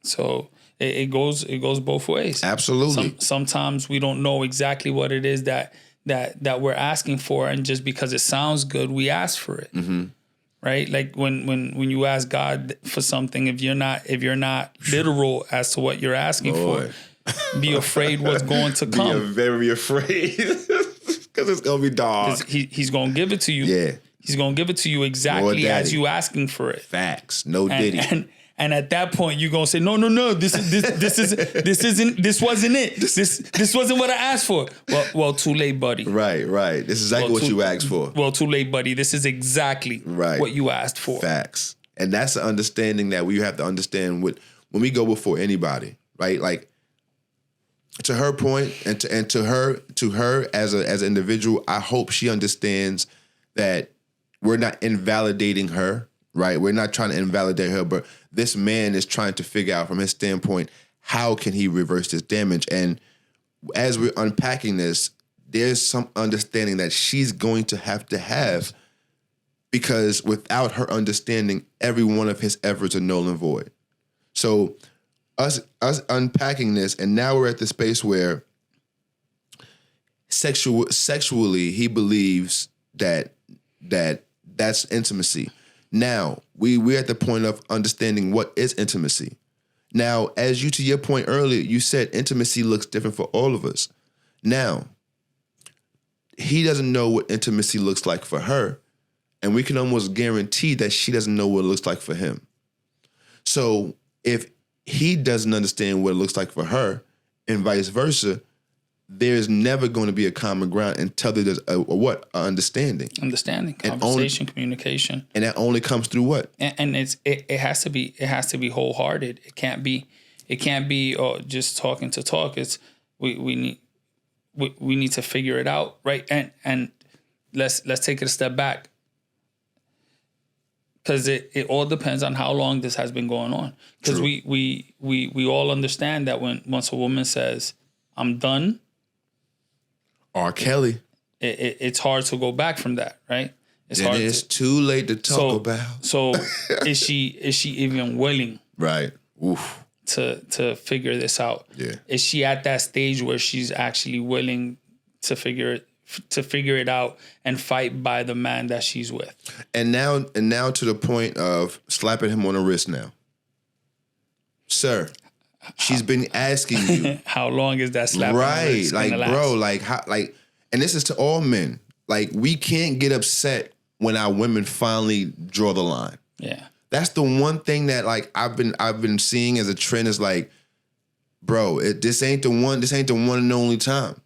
Speaker 2: So it goes both ways.
Speaker 3: Absolutely.
Speaker 2: Sometimes we don't know exactly what it is that we're asking for, and just because it sounds good, we ask for it. Mm-hmm. Right? Like when you ask God for something, if you're not literal as to what you're asking for, be afraid what's going to come.
Speaker 3: Be very afraid because it's gonna be dark.
Speaker 2: He's gonna give it to you.
Speaker 3: Yeah,
Speaker 2: he's gonna give it to you exactly as you asking for it.
Speaker 3: Facts, no diddy.
Speaker 2: And at that point, you're gonna say, no, this wasn't it. This wasn't what I asked for. Well, too late, buddy.
Speaker 3: Right. This is exactly what you asked for.
Speaker 2: Well, too late, buddy. This is exactly what you asked for.
Speaker 3: Facts, and that's the understanding that we have to understand when we go before anybody, right? Like, to her point, and to her as an individual, I hope she understands that we're not invalidating her, right? We're not trying to invalidate her, but this man is trying to figure out from his standpoint, how can he reverse this damage? And as we're unpacking this, there's some understanding that she's going to have, because without her understanding, every one of his efforts are null and void. So us unpacking this, and now we're at the space where sexually he believes that that's intimacy. Now we're at the point of understanding what is intimacy. Now, as to your point earlier, you said intimacy looks different for all of us. Now, he doesn't know what intimacy looks like for her, and we can almost guarantee that she doesn't know what it looks like for him. So if he doesn't understand what it looks like for her, and vice versa, there's never going to be a common ground until there's understanding,
Speaker 2: conversation, communication,
Speaker 3: and that only comes through what?
Speaker 2: And it has to be wholehearted. It can't be just talking to talk. It's we need to figure it out, right? And let's take it a step back, because it all depends on how long this has been going on. Because we all understand that once a woman says, "I'm done,"
Speaker 3: R. Kelly,
Speaker 2: it's hard to go back from that, right?
Speaker 3: It's too late to talk about.
Speaker 2: So is she even willing,
Speaker 3: right? Oof.
Speaker 2: To figure this out?
Speaker 3: Yeah. Is
Speaker 2: she at that stage where she's actually willing to figure it out and fight by the man that she's with?
Speaker 3: And now to the point of slapping him on the wrist now. Sir, she's been asking you.
Speaker 2: How long is that slap?
Speaker 3: Right. Like, bro, like, how, like, and this is to all men. Like, we can't get upset when our women finally draw the line.
Speaker 2: Yeah. That's
Speaker 3: the one thing that, like, I've been seeing as a trend is like, bro, this ain't the one and only time.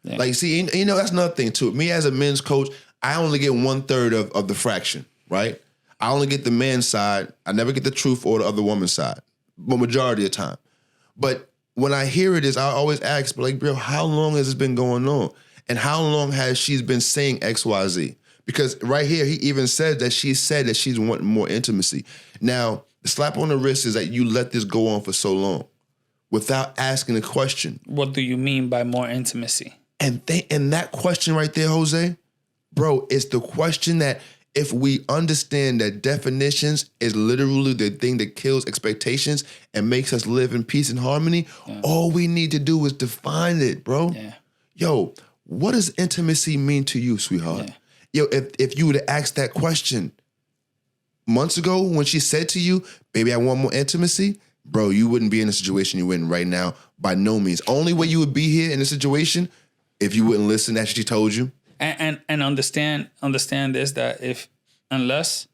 Speaker 3: Yeah. Like, see, you know, that's another thing too. Me as a men's coach, I only get 1/3 of the fraction, right? I only get the man's side. I never get the truth or the other woman's side, but majority of the time. But when I hear it, I always ask, like, bro, how long has this been going on? And how long has she been saying X, Y, Z? Because right here, he even said that she's wanting more intimacy. Now, the slap on the wrist is that you let this go on for so long without asking a question.
Speaker 2: What do you mean by more intimacy?
Speaker 3: And that question right there, Jose, bro, is the question that if we understand that definitions is literally the thing that kills expectations and makes us live in peace and harmony, all we need to do is define it, bro.
Speaker 2: Yeah.
Speaker 3: Yo, what does intimacy mean to you, sweetheart? Yeah. Yo, if you would have asked that question months ago when she said to you, baby, I want more intimacy, bro, you wouldn't be in the situation you're in right now by no means. Only way you would be here in this situation if you wouldn't listen to what she told you.
Speaker 2: And understand this, that unless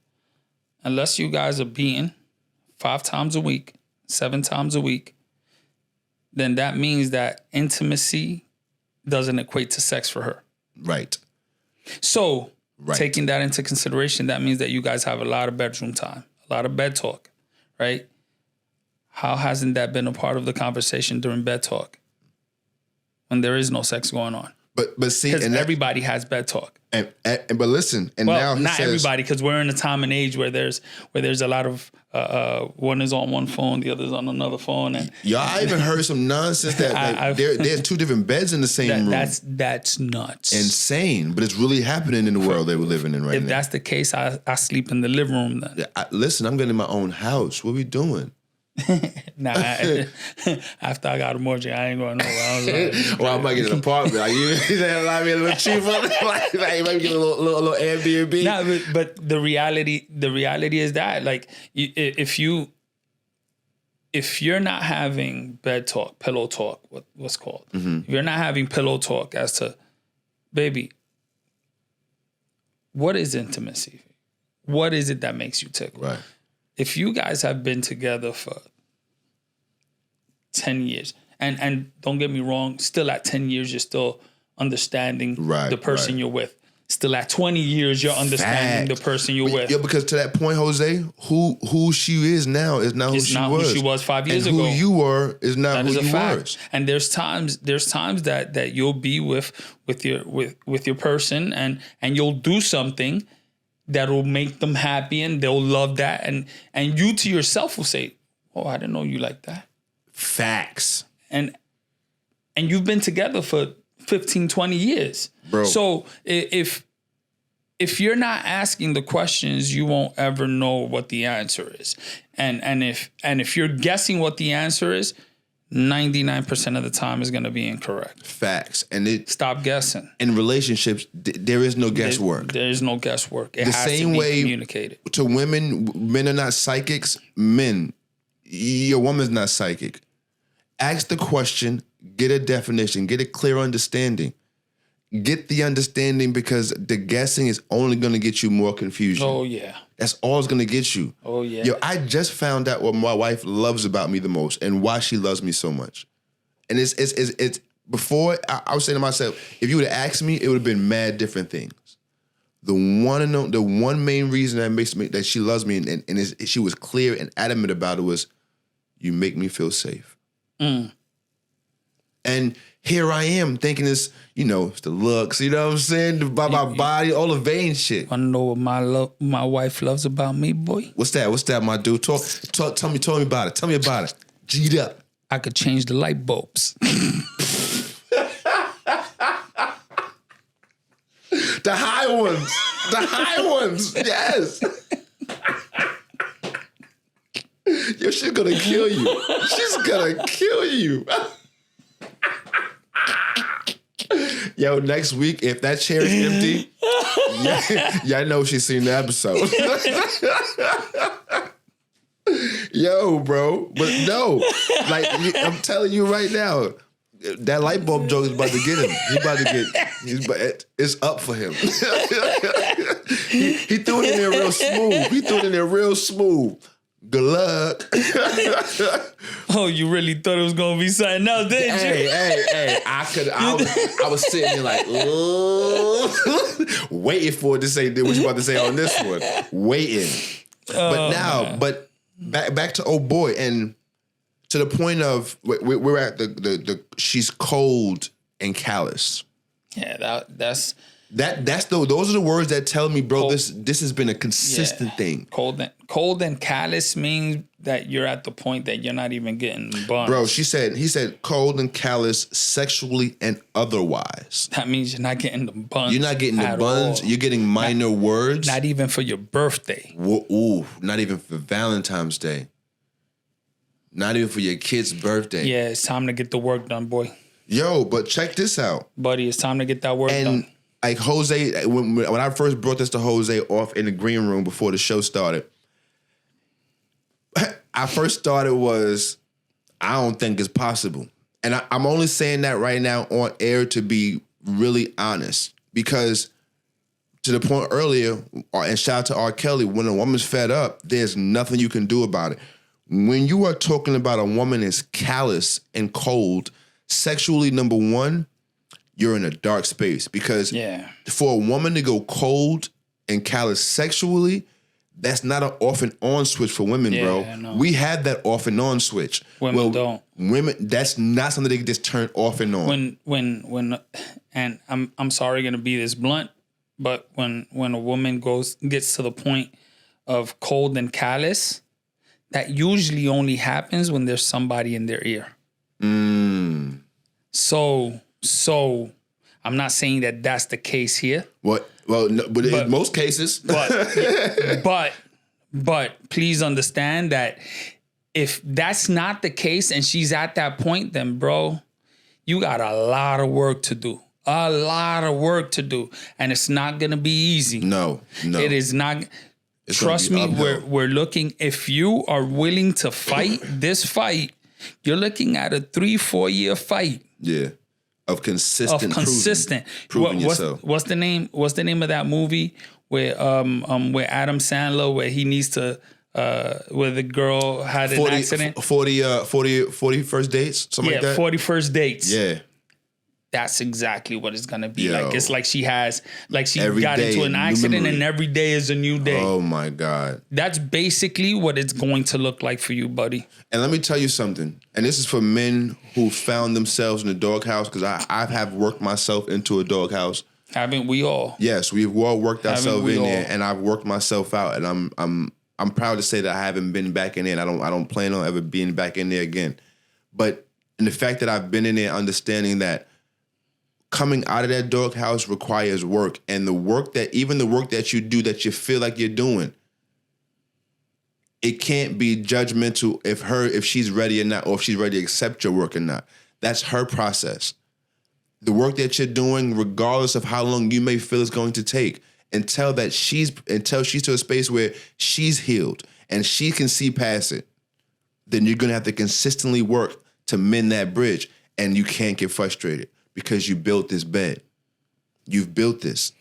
Speaker 2: you guys are beaten 5 times a week, 7 times a week, then that means that intimacy doesn't equate to sex for her.
Speaker 3: Right.
Speaker 2: So
Speaker 3: Right.
Speaker 2: taking that into consideration, that means that you guys have a lot of bedroom time, a lot of bed talk, right? How hasn't that been a part of the conversation during bed talk when there is no sex going on?
Speaker 3: But see,
Speaker 2: Because
Speaker 3: and
Speaker 2: everybody has bed talk.
Speaker 3: but listen, and
Speaker 2: Well,
Speaker 3: now he
Speaker 2: not
Speaker 3: says,
Speaker 2: everybody, because we're in a time and age where there's a lot of one is on one phone, the other's on another phone, and
Speaker 3: y'all, I even heard some nonsense that like, there's 2 different beds in the same room.
Speaker 2: that's nuts.
Speaker 3: Insane, but it's really happening in the world that we're living in right
Speaker 2: If
Speaker 3: now.
Speaker 2: that's the case, I sleep in the living room then.
Speaker 3: Listen, I'm getting my own house. What we doing?
Speaker 2: Nah, after I got a mortgage, I ain't going nowhere. I was like,
Speaker 3: Well, I might get an apartment. Like you allow me a little cheaper. like maybe get a little Airbnb.
Speaker 2: nah, but the reality is that like if you're not having bed talk, pillow talk, what's called, if you're not having pillow talk as to, baby, what is intimacy? What is it that makes you tickle?
Speaker 3: Right.
Speaker 2: If you guys have been together for 10 years, and don't get me wrong, still at 10 years, you're still understanding the person you're with. Still at 20 years, you're understanding the person you're with.
Speaker 3: Yeah, because to that point, Jose, who she is now is not who
Speaker 2: It's
Speaker 3: she
Speaker 2: not
Speaker 3: was.
Speaker 2: who she was 5 years
Speaker 3: and
Speaker 2: ago.
Speaker 3: who you were is not
Speaker 2: That
Speaker 3: who
Speaker 2: is a
Speaker 3: you
Speaker 2: fact.
Speaker 3: were.
Speaker 2: And there's times that you'll be with your person and you'll do something that'll make them happy and they'll love that. And you to yourself will say, oh, I didn't know you like that.
Speaker 3: Facts.
Speaker 2: And you've been together for 15, 20 years.
Speaker 3: Bro.
Speaker 2: So if you're not asking the questions, you won't ever know what the answer is. And if you're guessing what the answer is, 99% of the time is going to be incorrect.
Speaker 3: Facts.
Speaker 2: Stop guessing.
Speaker 3: In relationships, there is no guesswork.
Speaker 2: There is no guesswork. It
Speaker 3: The
Speaker 2: has
Speaker 3: same
Speaker 2: to be
Speaker 3: way
Speaker 2: communicated.
Speaker 3: To women, men are not psychics. Men, your woman's not psychic. Ask the question, get a definition, get a clear understanding. Get the understanding, because the guessing is only going to get you more confusion.
Speaker 2: Oh, yeah.
Speaker 3: That's all it's going to get you.
Speaker 2: Oh, yeah.
Speaker 3: Yo, I just found out what my wife loves about me the most and why she loves me so much. And it's before I was saying to myself, if you would have asked me, it would have been mad different things. The one main reason that she loves me and she was clear and adamant about it was, you make me feel safe. And here I am thinking it's the looks, you know what I'm saying? About my body, all the vain shit.
Speaker 2: Want to know what my wife loves about me, boy?
Speaker 3: What's that, my dude? Tell me about it. Tell me about it. G'd up.
Speaker 2: I could change the light bulbs.
Speaker 3: The high ones. Yes. Yo, she's gonna kill you. She's gonna kill you. Yo, next week, if that chair is empty, yeah, I know she's seen the episode. Yo, bro. But no, like, I'm telling you right now, that light bulb joke is about to get him. It's up for him. he threw it in there real smooth. Good luck.
Speaker 2: Oh, you really thought it was gonna be something else, didn't you?
Speaker 3: Hey! I was sitting there like, waiting for it to say what you about to say on this one. Waiting, but back to old boy, and to the point of we're at the she's cold and callous.
Speaker 2: Yeah, those
Speaker 3: are the words that tell me, bro, this has been a consistent thing.
Speaker 2: Cold and callous means that you're at the point that you're not even getting buns.
Speaker 3: Bro, he said cold and callous sexually and otherwise.
Speaker 2: That means you're not getting the buns.
Speaker 3: You're not getting the buns.
Speaker 2: All.
Speaker 3: You're getting minor words.
Speaker 2: Not even for your birthday.
Speaker 3: Ooh, not even for Valentine's Day. Not even for your kid's birthday.
Speaker 2: Yeah, it's time to get the work done, boy.
Speaker 3: Yo, but check this out.
Speaker 2: Buddy, it's time to get that work done.
Speaker 3: Like Jose, when I first brought this to Jose off in the green room before the show started, I first thought it was, I don't think it's possible. And I'm only saying that right now on air to be really honest, because to the point earlier, and shout out to R. Kelly, when a woman's fed up, there's nothing you can do about it. When you are talking about a woman that's callous and cold, sexually, number one, you're in a dark space. Because for a woman to go cold and callous sexually, that's not an off and on switch for women, bro.
Speaker 2: No.
Speaker 3: We have that off and on switch.
Speaker 2: Women don't.
Speaker 3: Women, that's not something they can just turn off and on.
Speaker 2: When and I'm sorry gonna be this blunt, but when a woman gets to the point of cold and callous, that usually only happens when there's somebody in their ear. So I'm not saying that that's the case here.
Speaker 3: Well, no, but in most cases.
Speaker 2: But please understand that if that's not the case and she's at that point, then bro, you got a lot of work to do. A lot of work to do. And it's not gonna be easy.
Speaker 3: No.
Speaker 2: It is not. Trust me, we're looking, if you are willing to fight this fight, you're looking at a 3-4 year fight.
Speaker 3: Yeah. Of consistent.
Speaker 2: Proving yourself. What's the name of that movie where Adam Sandler, where he needs to where the girl had an accident?
Speaker 3: 40 first dates, something like that.
Speaker 2: 40 first dates.
Speaker 3: Yeah.
Speaker 2: That's exactly what it's gonna be.
Speaker 3: Yo.
Speaker 2: Like it's like she got
Speaker 3: day,
Speaker 2: into an accident and every day is a new day.
Speaker 3: Oh my God.
Speaker 2: That's basically what it's going to look like for you, buddy.
Speaker 3: And let me tell you something. And this is for men who found themselves in a doghouse, because I have worked myself into a doghouse.
Speaker 2: Haven't we all?
Speaker 3: Yes, we've all worked ourselves in there, and I've worked myself out, and I'm proud to say that I haven't been back in there, and I don't plan on ever being back in there again. But in the fact that I've been in there, understanding that coming out of that doghouse requires work, and the work that you do that you feel like you're doing, it can't be judgmental if she's ready or not, or if she's ready to accept your work or not. That's her process. The work that you're doing, regardless of how long you may feel it's going to take, until she's to a space where she's healed and she can see past it, then you're gonna have to consistently work to mend that bridge, and you can't get frustrated. Because you built this bed. You've built this.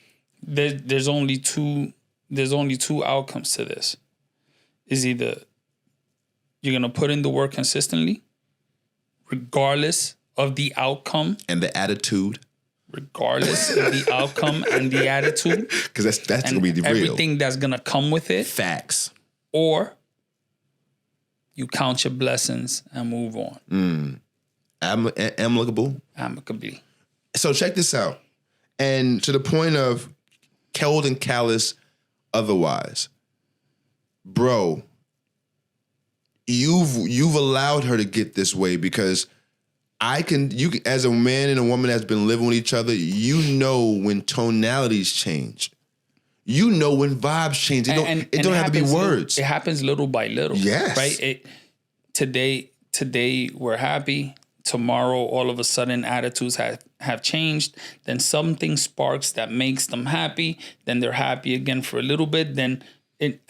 Speaker 2: There's only two outcomes to this. Is either you're gonna put in the work consistently, regardless of the outcome.
Speaker 3: And the attitude.
Speaker 2: Regardless of the outcome and the attitude.
Speaker 3: Because that's gonna be the real.
Speaker 2: Everything that's gonna come with it.
Speaker 3: Facts.
Speaker 2: Or you count your blessings and move on. Amicably.
Speaker 3: So check this out. And to the point of cold and callous otherwise, bro, you've allowed her to get this way, because you as a man and a woman that's been living with each other, you know when tonalities change. You know when vibes change. It don't have to be words.
Speaker 2: It happens little by little.
Speaker 3: Yes.
Speaker 2: Right? Today we're happy. Tomorrow, all of a sudden, attitudes have changed. Then something sparks that makes them happy. Then they're happy again for a little bit. Then it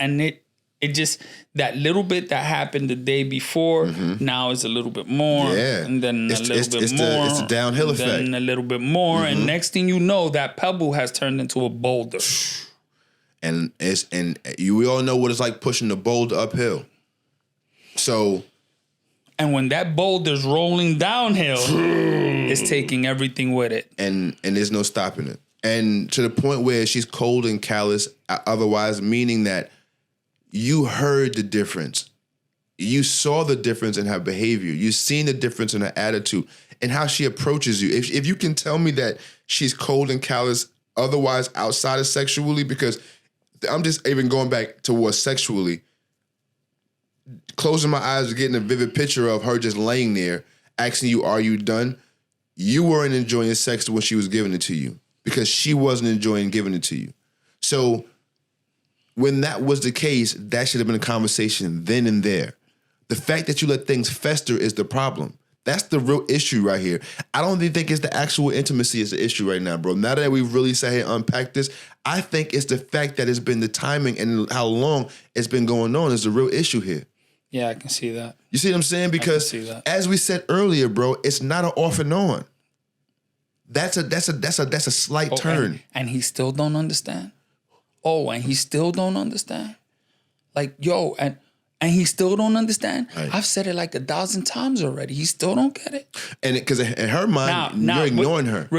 Speaker 2: just, that little bit that happened the day before, now is a little bit more.
Speaker 3: Yeah.
Speaker 2: And then a little bit more.
Speaker 3: It's a downhill effect.
Speaker 2: Then a little bit more. And next thing you know, that pebble has turned into a boulder.
Speaker 3: And we all know what it's like pushing the boulder uphill. So.
Speaker 2: And when that boulder's rolling downhill, it's taking everything with it.
Speaker 3: And there's no stopping it. And to the point where she's cold and callous, otherwise, meaning that you heard the difference. You saw the difference in her behavior. You've seen the difference in her attitude and how she approaches you. If you can tell me that she's cold and callous otherwise outside of sexually, because I'm just even going back towards sexually, closing my eyes and getting a vivid picture of her just laying there, asking you, are you done? You weren't enjoying sex when she was giving it to you, because she wasn't enjoying giving it to you. So when that was the case, that should have been a conversation then and there. The fact that you let things fester is the problem. That's the real issue right here. I don't even think it's the actual intimacy is the issue right now, bro. Now that we've really sat here and unpacked this, I think it's the fact that it's been the timing and how long it's been going on is the real issue here.
Speaker 2: Yeah, I can see that.
Speaker 3: You see what I'm saying? Because as we said earlier, bro, it's not an off and on. That's a slight turn.
Speaker 2: And he still don't understand. And he still don't understand. Like, yo, and And he still don't understand.
Speaker 3: Right.
Speaker 2: I've said it like 1,000 times already. He still don't get it.
Speaker 3: And because in her mind,
Speaker 2: Now,
Speaker 3: you're ignoring her.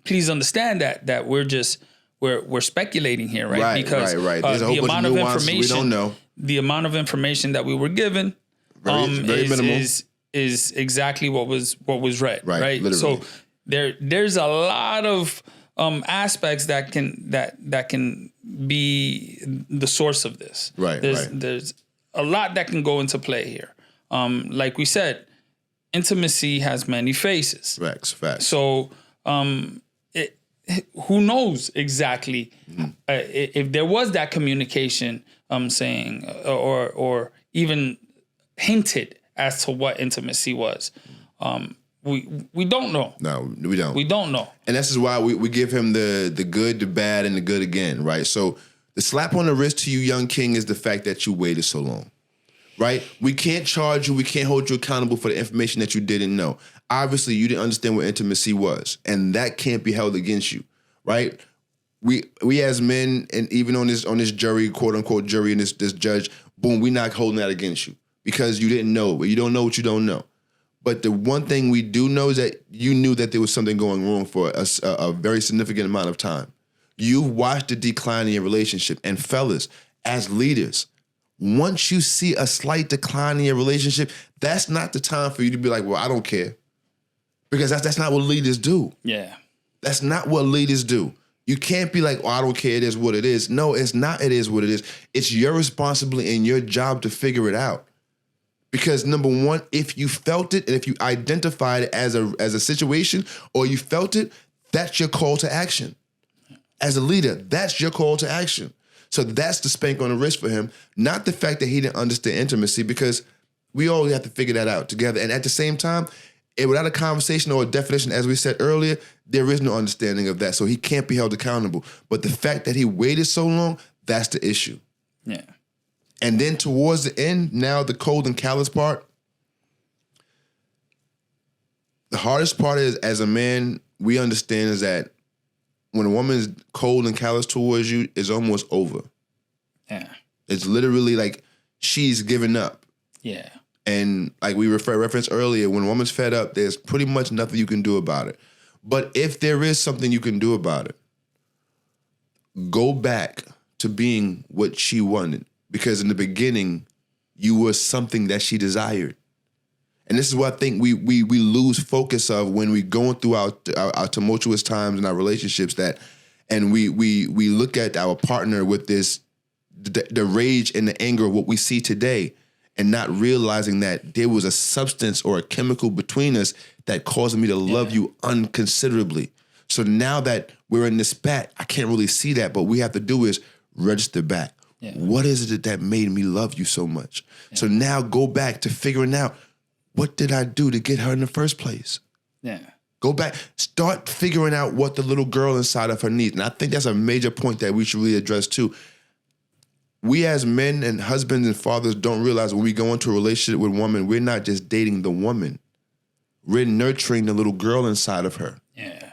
Speaker 2: Please understand that we're speculating here, right?
Speaker 3: Right,
Speaker 2: because
Speaker 3: right. There's a whole
Speaker 2: the
Speaker 3: bunch
Speaker 2: amount
Speaker 3: of
Speaker 2: of
Speaker 3: nuances
Speaker 2: information
Speaker 3: we don't know.
Speaker 2: The amount of information that we were given
Speaker 3: Very minimal.
Speaker 2: is exactly what was read, right?
Speaker 3: Literally.
Speaker 2: So there's a lot of aspects that can be the source of this.
Speaker 3: Right.
Speaker 2: There's a lot that can go into play here. Like we said, intimacy has many faces.
Speaker 3: Facts.
Speaker 2: So who knows exactly if there was that communication saying or even hinted as to what intimacy was. We don't know.
Speaker 3: No, we don't.
Speaker 2: We don't know.
Speaker 3: And this is why we give him the good, the bad, and the good again, right? So the slap on the wrist to you, young king, is the fact that you waited so long, right? We can't charge you. We can't hold you accountable for the information that you didn't know. Obviously, you didn't understand what intimacy was, and that can't be held against you, right? We as men, and even on this jury, quote unquote jury, and this judge, boom, we're not holding that against you because you didn't know, but you don't know what you don't know. But the one thing we do know is that you knew that there was something going wrong for a very significant amount of time. You've watched the decline in your relationship. And fellas, as leaders, once you see a slight decline in your relationship, that's not the time for you to be like, well, I don't care. Because that's not what leaders do.
Speaker 2: Yeah.
Speaker 3: That's not what leaders do. You can't be like, oh, I don't care, it is what it is. No, it's not it is what it is. It's your responsibility and your job to figure it out. Because number one, if you felt it and if you identified it as a situation or you felt it, that's your call to action. As a leader, that's your call to action. So that's the spank on the wrist for him, not the fact that he didn't understand intimacy, because we all have to figure that out together. And at the same time, without a conversation or a definition, as we said earlier, there is no understanding of that. So he can't be held accountable. But the fact that he waited so long, that's the issue.
Speaker 2: Yeah.
Speaker 3: And then towards the end, now the cold and callous part. The hardest part is, as a man, we understand is that when a woman is cold and callous towards you, it's almost over.
Speaker 2: Yeah.
Speaker 3: It's literally like she's given up.
Speaker 2: Yeah.
Speaker 3: And like we referenced earlier, when a woman's fed up, there's pretty much nothing you can do about it. But if there is something you can do about it, go back to being what she wanted. Because in the beginning, you were something that she desired. And this is what I think we lose focus of when we going through our tumultuous times in our relationships, and we look at our partner with this, the rage and the anger of what we see today, and not realizing that there was a substance or a chemical between us that caused me to love you unconsiderably. So now that we're in this spat, I can't really see that, but what we have to do is register back. Yeah. What is it that made me love you so much? Yeah. So now go back to figuring out, what did I do to get her in the first place?
Speaker 2: Yeah.
Speaker 3: Go back, start figuring out what the little girl inside of her needs. And I think that's a major point that we should really address too. We as men and husbands and fathers don't realize when we go into a relationship with a woman, we're not just dating the woman. We're nurturing the little girl inside of her.
Speaker 2: Yeah.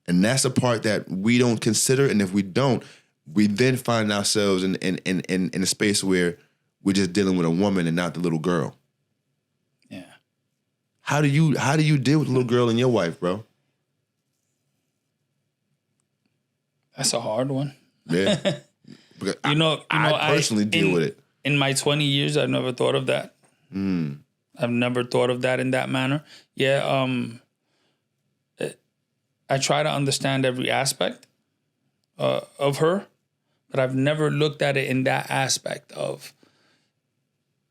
Speaker 3: And that's the part that we don't consider. And if we don't, we then find ourselves in a space where we're just dealing with a woman and not the little girl.
Speaker 2: Yeah.
Speaker 3: How do you deal with the little girl and your wife, bro?
Speaker 2: That's a hard one.
Speaker 3: Yeah. Because I personally deal with it.
Speaker 2: In my 20 years, I've never thought of that. I've never thought of that in that manner. Yeah. I try to understand every aspect of her, but I've never looked at it in that aspect of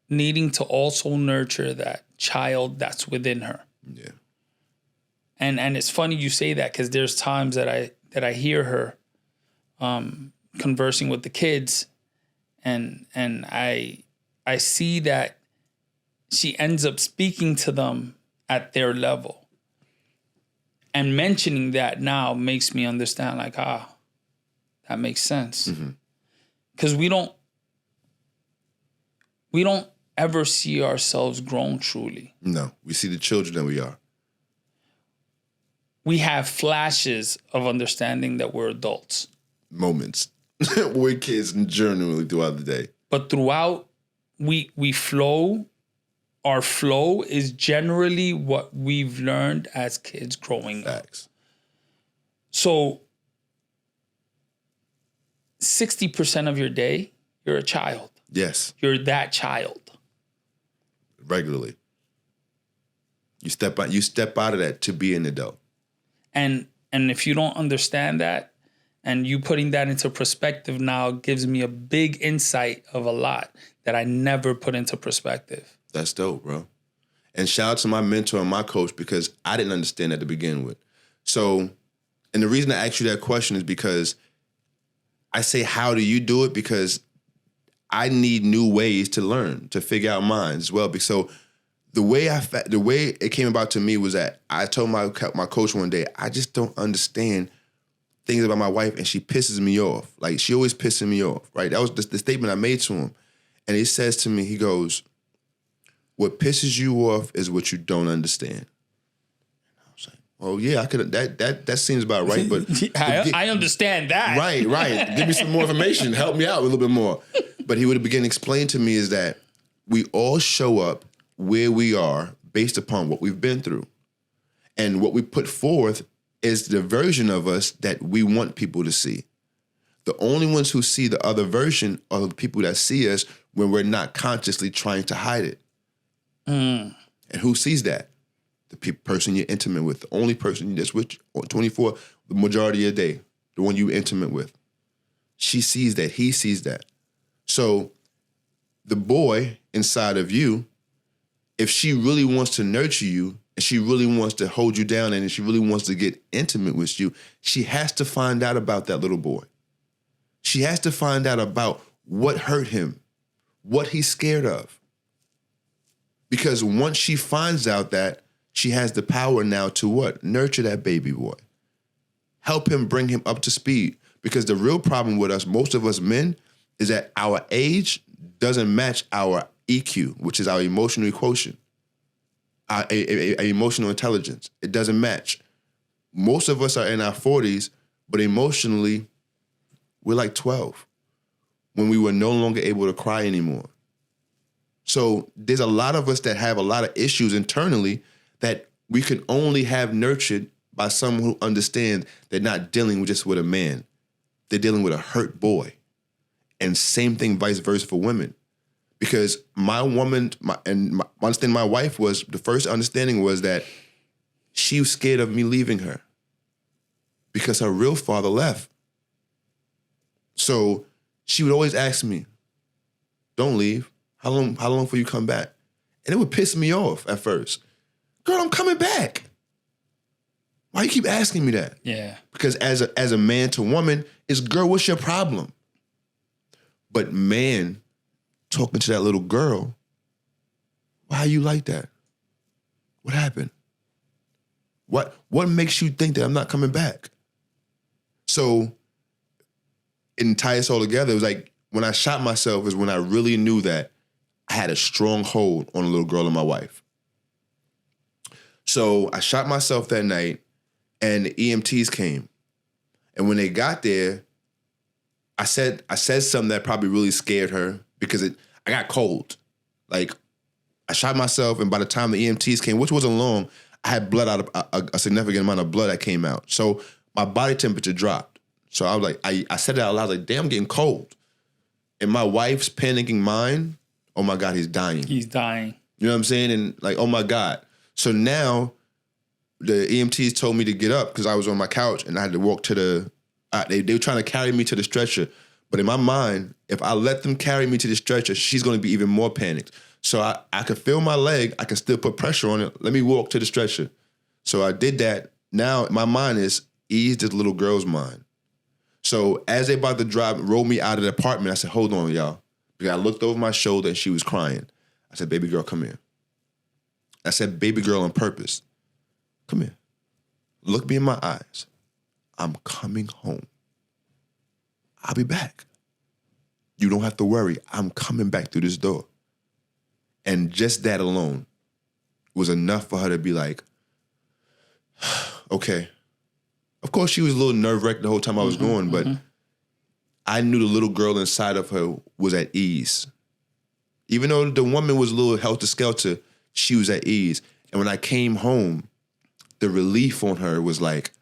Speaker 2: needing to also nurture that child that's within her.
Speaker 3: Yeah.
Speaker 2: And it's funny you say that, because there's times that I hear her conversing with the kids, and I see that she ends up speaking to them at their level. And mentioning that now makes me understand, like, that makes sense. Because we don't ever see ourselves grown truly.
Speaker 3: No, we see the children that we are.
Speaker 2: We have flashes of understanding that we're adults.
Speaker 3: Moments. We're kids generally throughout the day.
Speaker 2: But throughout we flow. Our flow is generally what we've learned as kids growing up.
Speaker 3: Facts.
Speaker 2: So 60% of your day, you're a child.
Speaker 3: Yes.
Speaker 2: You're that child.
Speaker 3: Regularly. You step out of that to be an adult.
Speaker 2: And if you don't understand that, and you putting that into perspective now gives me a big insight of a lot that I never put into perspective.
Speaker 3: That's dope, bro. And shout out to my mentor and my coach, because I didn't understand that to begin with. So, and the reason I asked you that question is because I say, how do you do it? Because I need new ways to learn, to figure out mine as well. So the way it came about to me was that I told my coach one day, I just don't understand things about my wife, and she pisses me off. Like, she always pissing me off, right? That was the statement I made to him. And he says to me, he goes, what pisses you off is what you don't understand. And I was like, oh yeah, I could. That seems about right. But
Speaker 2: I understand that.
Speaker 3: Right. Give me some more information. Help me out a little bit more. But he would begin to explain to me is that we all show up where we are based upon what we've been through, and what we put forth is the version of us that we want people to see. The only ones who see the other version are the people that see us when we're not consciously trying to hide it. And who sees that? The person you're intimate with, the only person that's with you 24, the majority of the day, the one you're intimate with. She sees that, he sees that. So the boy inside of you, if she really wants to nurture you, and she really wants to hold you down, and she really wants to get intimate with you, she has to find out about that little boy. She has to find out about what hurt him, what he's scared of. Because once she finds out that, she has the power now to what? Nurture that baby boy. Help him, bring him up to speed. Because the real problem with us, most of us men, is that our age doesn't match our EQ, which is our emotional quotient, our emotional intelligence. It doesn't match. Most of us are in our 40s, but emotionally, we're like 12 when we were no longer able to cry anymore. So there's a lot of us that have a lot of issues internally that we can only have nurtured by someone who understands they're not dealing just with a man. They're dealing with a hurt boy. And same thing vice versa for women. Because my understanding my wife was, the first understanding was that she was scared of me leaving her because her real father left. So she would always ask me, don't leave. How long before you come back? And it would piss me off at first. Girl, I'm coming back. Why you keep asking me that?
Speaker 2: Yeah.
Speaker 3: Because as a man to woman, it's, girl, what's your problem? But man, talking to that little girl, why are you like that? What happened? What makes you think that I'm not coming back? So it ties us all together. It was like, when I shot myself is when I really knew that I had a strong hold on a little girl and my wife. So I shot myself that night, and the EMTs came. And when they got there, I said something that probably really scared her, because I got cold. Like, I shot myself, and by the time the EMTs came, which wasn't long, I had blood out of a significant amount of blood that came out. So my body temperature dropped. So I was like, I said it out loud, like, damn, I'm getting cold. And my wife's panicking mind, oh my God, he's dying.
Speaker 2: He's dying.
Speaker 3: You know what I'm saying? And like, oh my God. So now the EMTs told me to get up because I was on my couch and I had to walk to they were trying to carry me to the stretcher. But in my mind, if I let them carry me to the stretcher, she's going to be even more panicked. So I could feel my leg. I can still put pressure on it. Let me walk to the stretcher. So I did that. Now my mind is ease this little girl's mind. So as they about to roll me out of the apartment, I said, hold on, y'all. Because I looked over my shoulder and she was crying. I said, baby girl, come here. I said, baby girl on purpose. Come here. Look me in my eyes. I'm coming home. I'll be back. You don't have to worry. I'm coming back through this door. And just that alone was enough for her to be like, okay. Of course, she was a little nerve-wracked the whole time I was going, but I knew the little girl inside of her was at ease. Even though the woman was a little helter-skelter, she was at ease. And when I came home, the relief on her was like,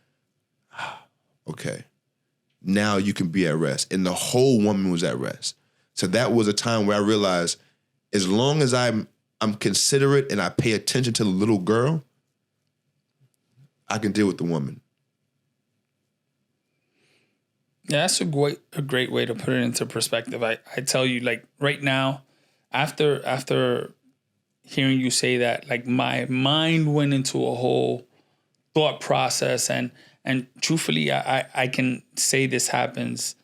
Speaker 3: okay, now you can be at rest. And the whole woman was at rest. So that was a time where I realized, as long as I'm considerate and I pay attention to the little girl, I can deal with the woman.
Speaker 2: Yeah, that's a great way to put it into perspective. I tell you, like right now, after hearing you say that, like my mind went into a whole thought process, and truthfully, I can say this happens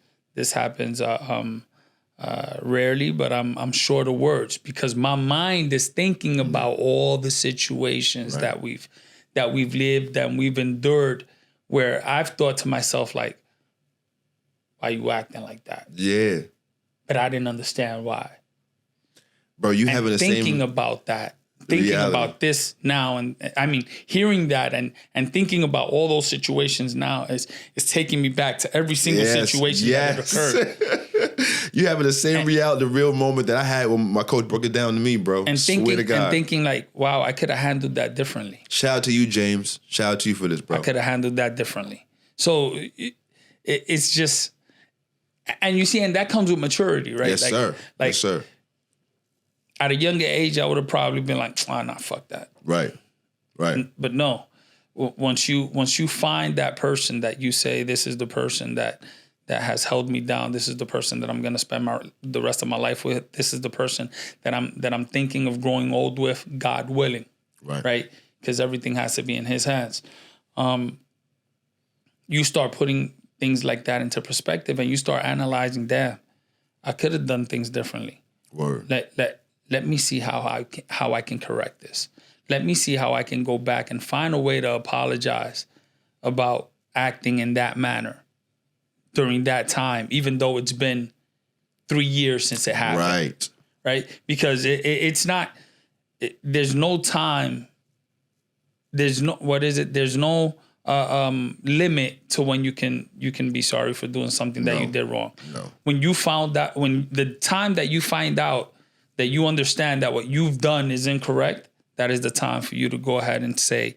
Speaker 2: rarely, but I'm short of words because my mind is thinking about all the situations that we've lived and we've endured, where I've thought to myself like, why you acting like that?
Speaker 3: Yeah.
Speaker 2: But I didn't understand why.
Speaker 3: Bro, you having the
Speaker 2: thinking
Speaker 3: same
Speaker 2: about that, thinking
Speaker 3: reality.
Speaker 2: about this now, and I mean, hearing that and thinking about all those situations now is taking me back to every single situation that occurred.
Speaker 3: You having the same reality, the real moment that I had when my coach broke it down to me, bro.
Speaker 2: And
Speaker 3: Swear to God.
Speaker 2: thinking like, wow, I could have handled that differently.
Speaker 3: Shout out to you, James. Shout out to you for this, bro.
Speaker 2: I could have handled that differently. So it's just, and you see, and that comes with maturity, right?
Speaker 3: Yes, sir.
Speaker 2: Like,
Speaker 3: yes, sir.
Speaker 2: At a younger age, I would have probably been like, oh, nah, fuck that.
Speaker 3: Right.
Speaker 2: But no, once you find that person that you say, this is the person that has held me down, this is the person that I'm gonna spend the rest of my life with, this is the person that I'm thinking of growing old with, God willing, right? Because everything has to be in His hands. You start putting things like that into perspective, and you start analyzing, damn, I could have done things differently.
Speaker 3: Word.
Speaker 2: Let me see how I can correct this. Let me see how I can go back and find a way to apologize about acting in that manner during that time, even though it's been 3 years since it happened. Right? Because it's not, there's no time, there's no limit to when you can be sorry for doing something that you did wrong.
Speaker 3: No.
Speaker 2: When the time that you find out that you understand that what you've done is incorrect, that is the time for you to go ahead and say,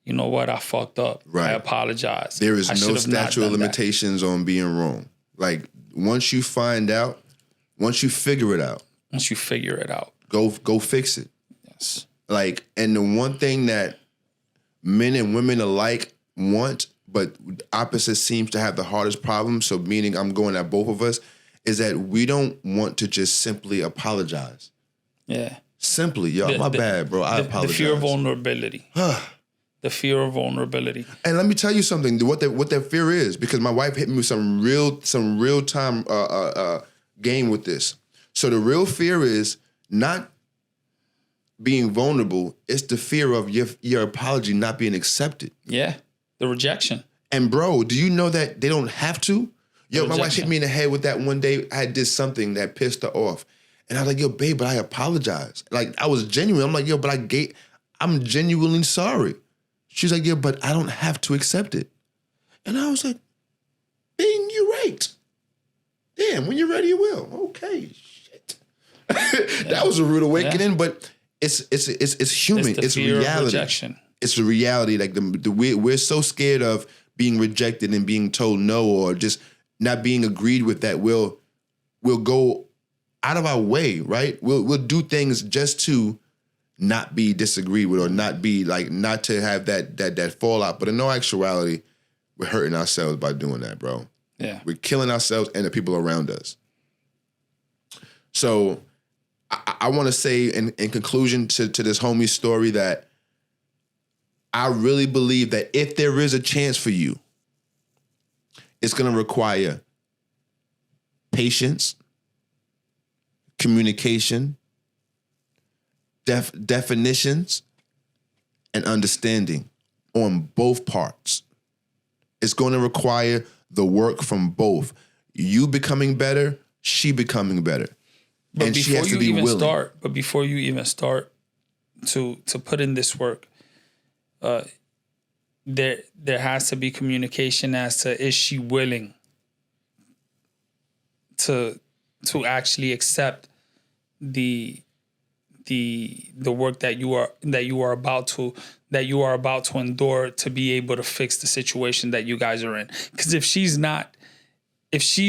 Speaker 2: you know what, I fucked up. I apologize.
Speaker 3: There is no statute of limitations on being wrong. Like, once you find out, once you figure it out. Go fix it.
Speaker 2: Yes.
Speaker 3: Like, and the one thing that men and women alike want, but opposite seems to have the hardest problem, so meaning I'm going at both of us, is that we don't want to just simply apologize.
Speaker 2: Yeah.
Speaker 3: Simply, yo, my bad, bro. I apologize.
Speaker 2: The fear of vulnerability. The fear of vulnerability.
Speaker 3: And let me tell you something, what that fear is, because my wife hit me with some real time game with this. So the real fear is not being vulnerable. It's the fear of your apology not being accepted.
Speaker 2: Yeah, the rejection.
Speaker 3: And bro, do you know that they don't have to? Yo, my wife hit me in the head with that one day. I did something that pissed her off. And I was like, yo, babe, but I apologize. Like, I was genuine. I'm like, yo, but I'm genuinely sorry. She's like, yeah, but I don't have to accept it. And I was like, Bing, you're right. Damn, when you're ready, you will. Okay, shit. That was a rude awakening, but it's human. It's reality.
Speaker 2: Rejection.
Speaker 3: It's a reality. Like we're so scared of being rejected and being told no, or just not being agreed with, that we'll go out of our way, right? We'll do things just to not be disagreed with, or not to have that fallout. But in no actuality, we're hurting ourselves by doing that, bro.
Speaker 2: Yeah.
Speaker 3: We're killing ourselves and the people around us. So I want to say in conclusion to this homie's story that I really believe that if there is a chance for you, it's going to require patience, communication, definitions, and understanding on both parts. It's going to require the work from both. You becoming better, she becoming better.
Speaker 2: But
Speaker 3: and she has to be willing.
Speaker 2: But before you even start to put in this work, there has to be communication as to, is she willing to actually accept the the work that you are about to endure to be able to fix the situation that you guys are in. Because if she's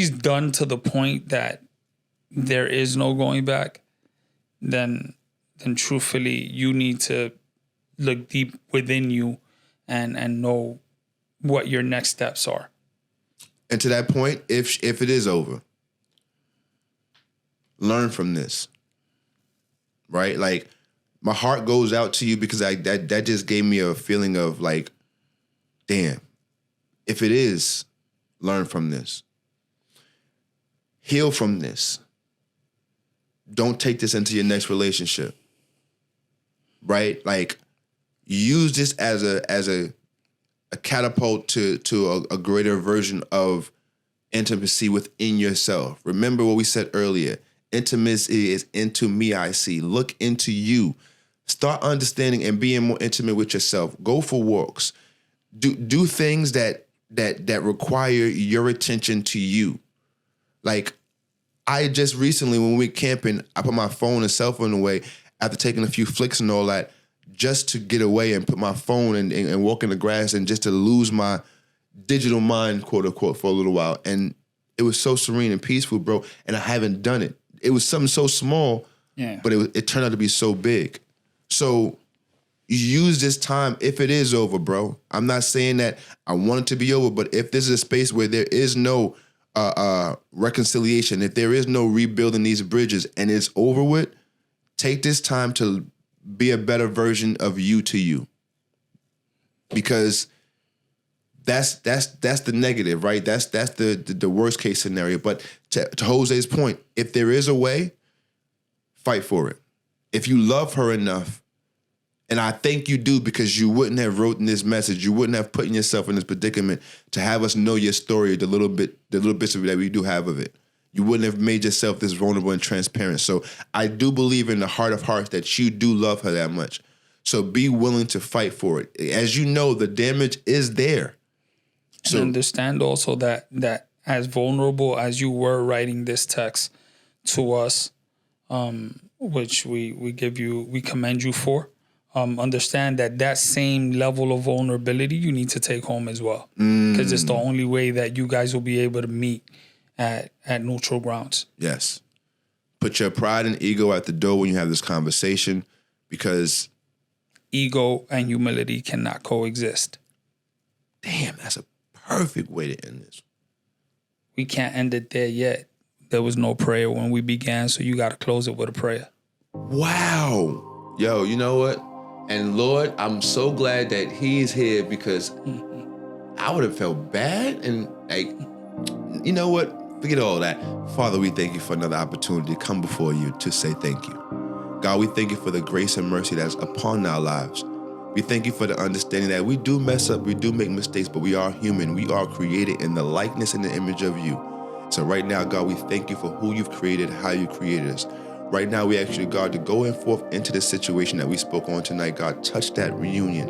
Speaker 2: done to the point that there is no going back, then truthfully you need to look deep within you and know what your next steps are.
Speaker 3: And to that point, if it is over, learn from this. Right? Like, my heart goes out to you because that just gave me a feeling of like, damn, if it is, learn from this. Heal from this. Don't take this into your next relationship. Right? Like, use this as a catapult to a greater version of intimacy within yourself. Remember what we said earlier. Intimacy is into me, I see. Look into you. Start understanding and being more intimate with yourself. Go for walks. Do things that require your attention to you. Like, I just recently, when we were camping, I put my phone and cell phone away after taking a few flicks and all that, just to get away and put my phone and walk in the grass and just to lose my digital mind, quote unquote, for a little while. And it was so serene and peaceful, bro. And I haven't done it. It was something so small, but it turned out to be so big. So use this time if it is over, bro. I'm not saying that I want it to be over, but if this is a space where there is no reconciliation, if there is no rebuilding these bridges and it's over with, take this time to be a better version of you to you. Because that's the negative, right? That's the worst case scenario. But to Jose's point, if there is a way, fight for it. If you love her enough, and I think you do, because you wouldn't have written this message, you wouldn't have put yourself in this predicament to have us know your story, the little bits of it that we do have of it. You wouldn't have made yourself this vulnerable and transparent. So I do believe in the heart of hearts that you do love her that much. So be willing to fight for it. As you know, the damage is there.
Speaker 2: So, and understand also that as vulnerable as you were writing this text to us, which we commend you for, understand that same level of vulnerability you need to take home as well. Because it's the only way that you guys will be able to meet at neutral grounds.
Speaker 3: Yes. Put your pride and ego at the door when you have this conversation, because
Speaker 2: ego and humility cannot coexist.
Speaker 3: Damn, that's a perfect way to end this.
Speaker 2: We can't end it there yet. There was no prayer when we began, so you got to close it with a prayer.
Speaker 3: Wow. Yo, you know what? And Lord, I'm so glad that he's here, because I would have felt bad. And like, you know what? Forget all that. Father, we thank you for another opportunity to come before you to say thank you. God, we thank you for the grace and mercy that's upon our lives. We thank you for the understanding that we do mess up, we do make mistakes, but we are human. We are created in the likeness and the image of you. So right now, God, we thank you for who you've created, how you created us. Right now, we ask you, God, to go and forth into this situation that we spoke on tonight. God, touch that reunion.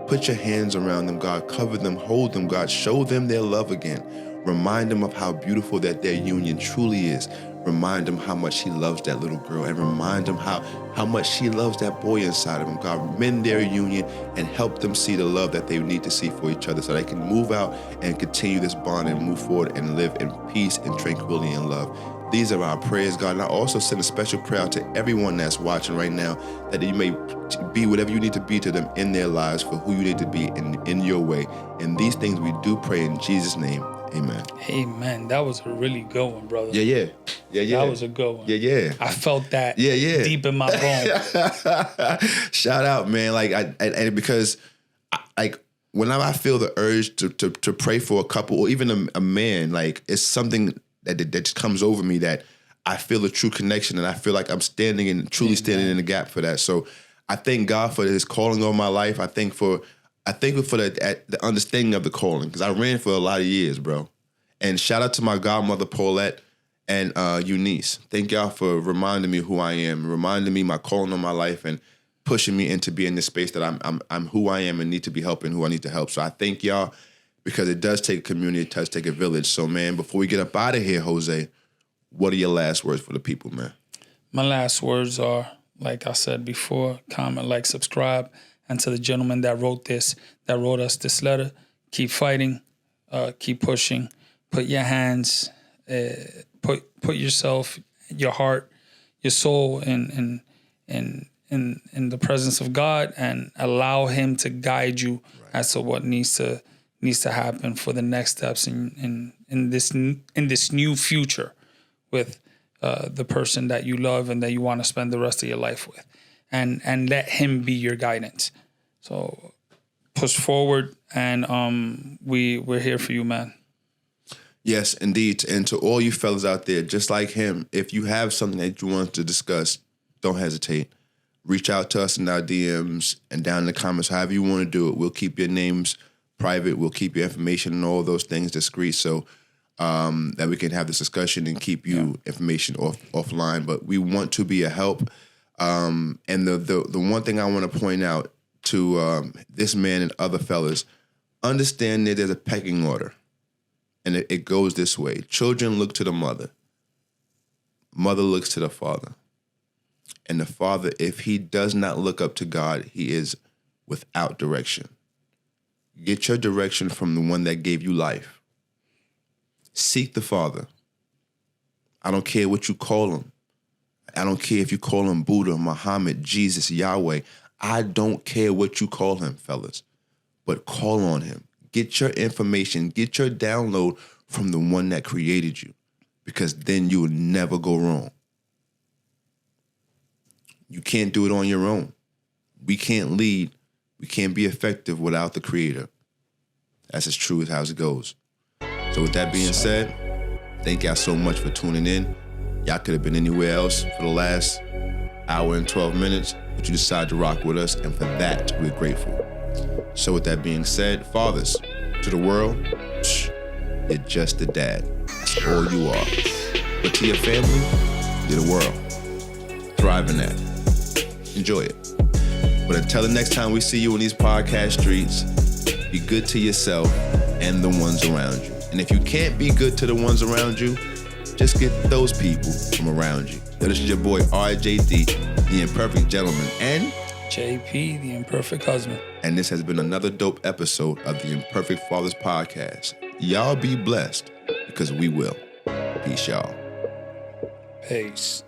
Speaker 3: Put your hands around them, God. Cover them, hold them, God. Show them their love again. Remind them of how beautiful that their union truly is. Remind them how much he loves that little girl, and remind them how much she loves that boy inside of him. God, mend their union and help them see the love that they need to see for each other, so they can move out and continue this bond and move forward and live in peace and tranquility and love. These are our prayers, God. And I also send a special prayer out to everyone that's watching right now, that you may be whatever you need to be to them in their lives, for who you need to be in your way. And these things we do pray in Jesus' name. Amen.
Speaker 2: Amen. That was a really good one, brother.
Speaker 3: Yeah.
Speaker 2: That was a good one.
Speaker 3: Yeah.
Speaker 2: I felt that deep in my bone.
Speaker 3: Shout out, man. And because when I feel the urge to pray for a couple or even a man, like, it's something that just comes over me, that I feel a true connection, and I feel like I'm standing in the gap for that. So I thank God for his calling on my life. I thank for the understanding of the calling, because I ran for a lot of years, bro. And shout out to my godmother, Paulette, and Eunice. Thank y'all for reminding me who I am, reminding me my calling on my life, and pushing me into being in this space that I'm who I am and need to be helping who I need to help. So I thank y'all, because it does take a community, it does take a village. So, man, before we get up out of here, Jose, what are your last words for the people, man?
Speaker 2: My last words are, like I said before, comment, like, subscribe. And to the gentleman that wrote us this letter, keep fighting, keep pushing, put your hands, put yourself, your heart, your soul in the presence of God, and allow Him to guide you as to what needs to happen for the next steps in this new future with the person that you love and that you want to spend the rest of your life with, and let Him be your guidance. So push forward, and we're here for you, man.
Speaker 3: Yes, indeed. And to all you fellas out there, just like him, if you have something that you want to discuss, don't hesitate. Reach out to us in our DMs and down in the comments, however you want to do it. We'll keep your names private. We'll keep your information and all those things discreet, so that we can have this discussion and keep you information offline. But we want to be a help. And the one thing I want to point out to this man and other fellas, understand that there's a pecking order. And it goes this way. Children look to the mother. Mother looks to the father. And the father, if he does not look up to God, he is without direction. Get your direction from the one that gave you life. Seek the Father. I don't care what you call him. I don't care if you call him Buddha, Muhammad, Jesus, Yahweh. I don't care what you call him, fellas. But call on him. Get your information, get your download from the one that created you, because then you will never go wrong. You can't do it on your own. We can't lead. We can't be effective without the Creator. That's as true as how it goes. So with that being said, thank y'all so much for tuning in. Y'all could have been anywhere else for the last hour and 12 minutes, but you decided to rock with us, and for that, we're grateful. So with that being said, fathers, to the world, you're just a dad. That's all you are. But to your family, you're the world. Thrive in that. Enjoy it. But until the next time we see you in these podcast streets, be good to yourself and the ones around you. And if you can't be good to the ones around you, just get those people from around you. Yo, this is your boy RJD, the Imperfect Gentleman, and
Speaker 2: JP, the Imperfect Husband.
Speaker 3: And this has been another dope episode of the Imperfect Fathers Podcast. Y'all be blessed, because we will. Peace, y'all.
Speaker 2: Peace.